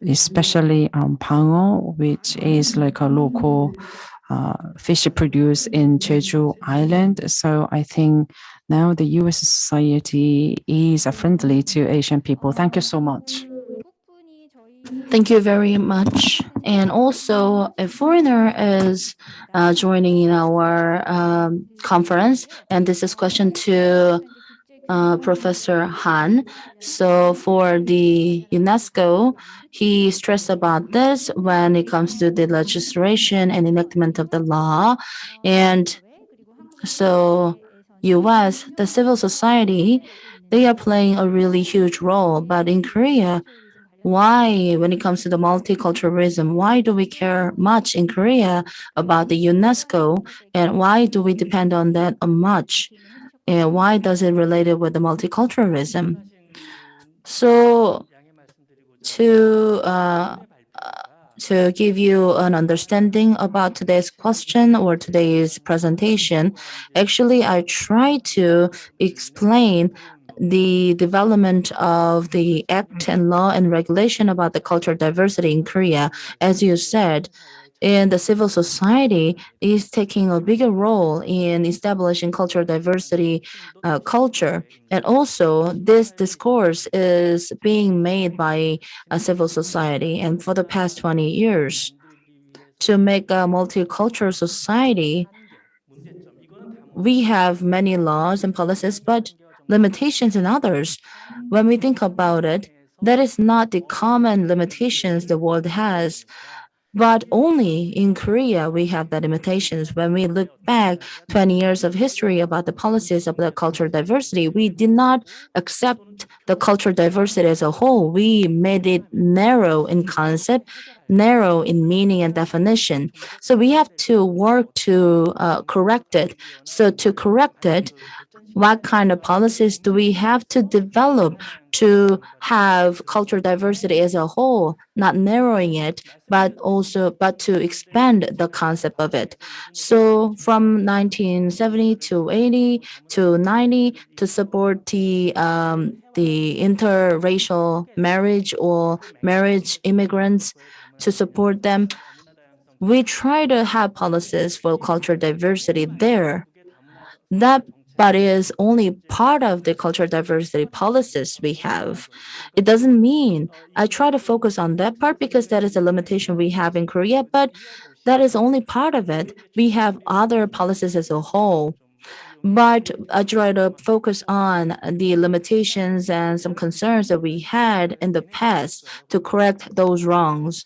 especially pango, which is like a local fish produced in Jeju Island. So I think now the US society is friendly to Asian people. Thank you so much. Thank you very much. And also, a foreigner is joining in our conference, and this is question to Professor Han. So for the UNESCO, he stressed about this when it comes to the legislation and enactment of the law. And so US, the civil society, they are playing a really huge role. But in Korea, why, when it comes to the multiculturalism, why do we care much in Korea about the UNESCO, and why do we depend on that much? And why does it relate it with the multiculturalism? So to uh, to give you an understanding about today's question or today's presentation, actually, I try to explain the development of the act and law and regulation about the cultural diversity in Korea. As you said, and the civil society is taking a bigger role in establishing cultural diversity culture. And also, this discourse is being made by a civil society. And for the past 20 years, to make a multicultural society, we have many laws and policies, but limitations in others. When we think about it, that is not the common limitations the world has. But only in Korea we have the limitations. When we look back 20 years of history about the policies of the cultural diversity, we did not accept the cultural diversity as a whole. We made it narrow in concept, narrow in meaning and definition. So we have to work to correct it. So to correct it, what kind of policies do we have to develop to have cultural diversity as a whole, not narrowing it, but to expand the concept of it. So from 1970 to 80 to 90 to support the interracial marriage or marriage immigrants, to support them, we try to have policies for cultural diversity there. That but is only part of the cultural diversity policies we have. It doesn't mean I try to focus on that part because that is a limitation we have in Korea, but that is only part of it. We have other policies as a whole. But I try to focus on the limitations and some concerns that we had in the past to correct those wrongs.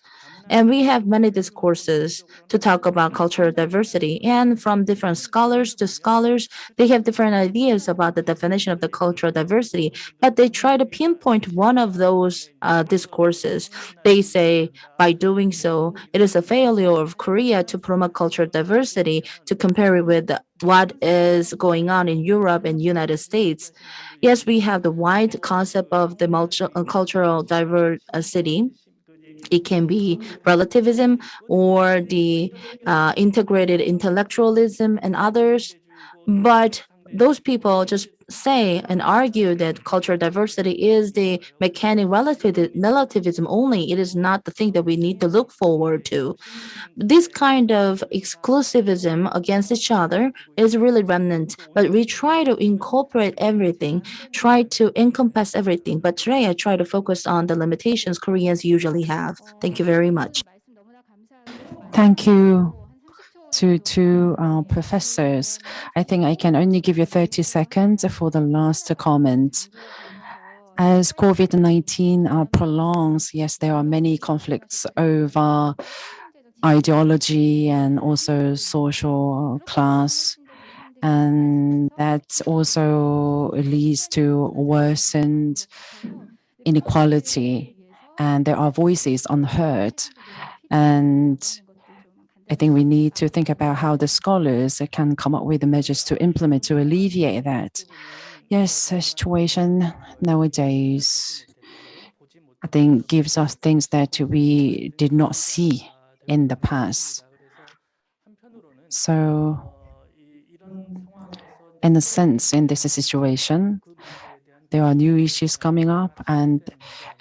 And we have many discourses to talk about cultural diversity. And from different scholars to scholars, they have different ideas about the definition of the cultural diversity, but they try to pinpoint one of those discourses. They say by doing so, it is a failure of Korea to promote cultural diversity to compare it with what is going on in Europe and United States. Yes, we have the wide concept of the cultural diversity. It can be relativism or the integrated intellectualism and others. But those people just say and argue that cultural diversity is the mechanic relativism only. It is not the thing that we need to look forward to. This kind of exclusivism against each other is really remnant, but we try to incorporate everything, try to encompass everything. But today I try to focus on the limitations Koreans usually have. Thank you very much. Thank you to two professors. I think I can only give you 30 seconds for the last comment. As COVID-19 prolongs, yes, there are many conflicts over ideology and also social class. And that also leads to worsened inequality. And there are voices unheard. And I think we need to think about how the scholars can come up with the measures to implement to alleviate that. Yes, the situation nowadays, I think, gives us things that we did not see in the past. So, in a sense, in this situation, there are new issues coming up, and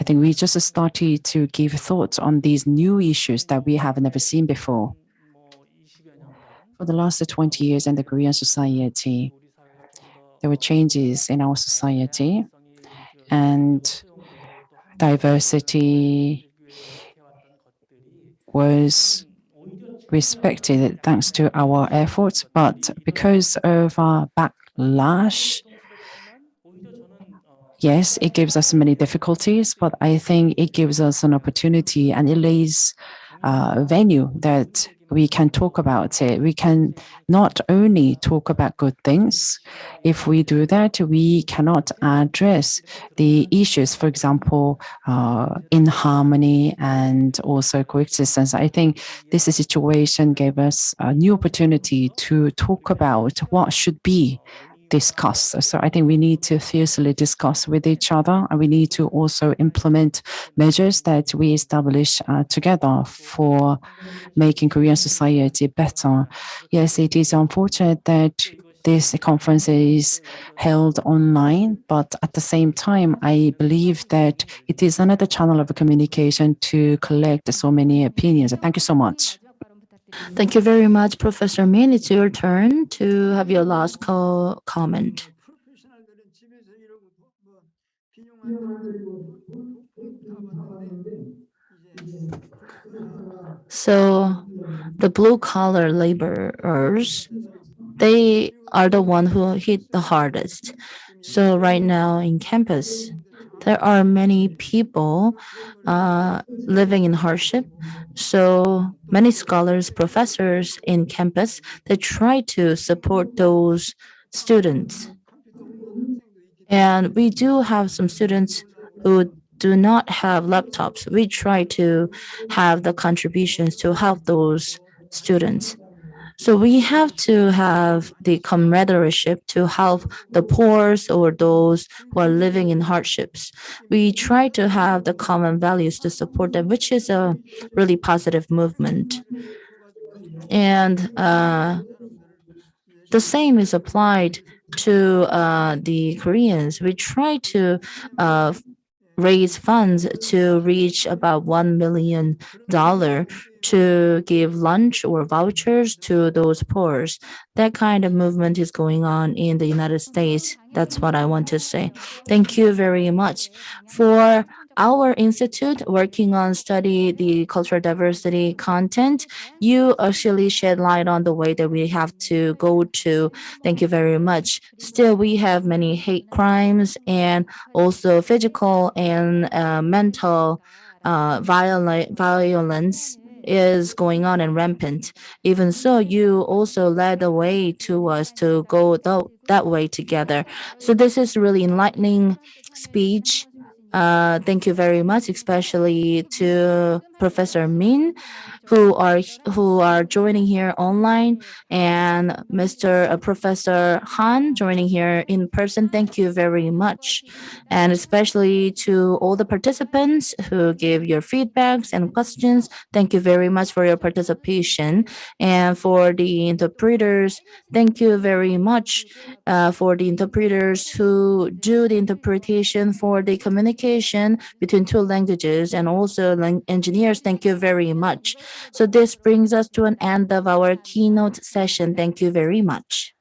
I think we just started to give thoughts on these new issues that we have never seen before. For the last 20 years in the Korean society, there were changes in our society, and diversity was respected thanks to our efforts. But because of our backlash, yes, it gives us many difficulties, but I think it gives us an opportunity and it lays venue that we can talk about it. We can not only talk about good things. If we do that, we cannot address the issues, for example, in harmony and also coexistence. I think this situation gave us a new opportunity to talk about what should be discussed. So I think we need to fiercely discuss with each other, and we need to also implement measures that we establish together for making Korean society better. Yes, it is unfortunate that this conference is held online, but at the same time, I believe that it is another channel of communication to collect so many opinions. Thank you so much. Thank you very much, Professor Min. It's your turn to have your last comment. 프로페셔널들은 집에서 이러고 뭐 비용한다고 돈 다 받는데 이제 So the blue collar laborers, they are the one who hit the hardest. So right now in campus, there are many people living in hardship. So many scholars, professors in campus, they try to support those students. 컴퓨터 없는 학생도 있기 And we do have some students who do not have laptops. We try to have the contributions to help those students. So we have to have the camaraderie to help the poor or those who are living in hardships. We try to have the common values to support them, which is a really positive movement. And the same is applied to the Koreans. We try to uh, raise funds to reach about $1 million to give lunch or vouchers to those poor. That kind of movement is going on in the United States. That's what I want to say. Thank you very much. For our institute working on study the cultural diversity content, you actually shed light on the way that we have to go to. Thank you very much. Still, we have many hate crimes and also physical and mental violence is going on and rampant. Even so, you also led the way to us to go that way together. So this is really enlightening speech. Thank you very much, especially to Professor Min, who are joining here online, and Mr. Professor Han joining here in person. Thank you very much, and especially to all the participants who gave your feedbacks and questions. Thank you very much for your participation, and for the interpreters. Thank you very much for the interpreters who do the interpretation for the communication between two languages, and also engineers. Thank you very much. So this brings us to an end of our keynote session. Thank you very much.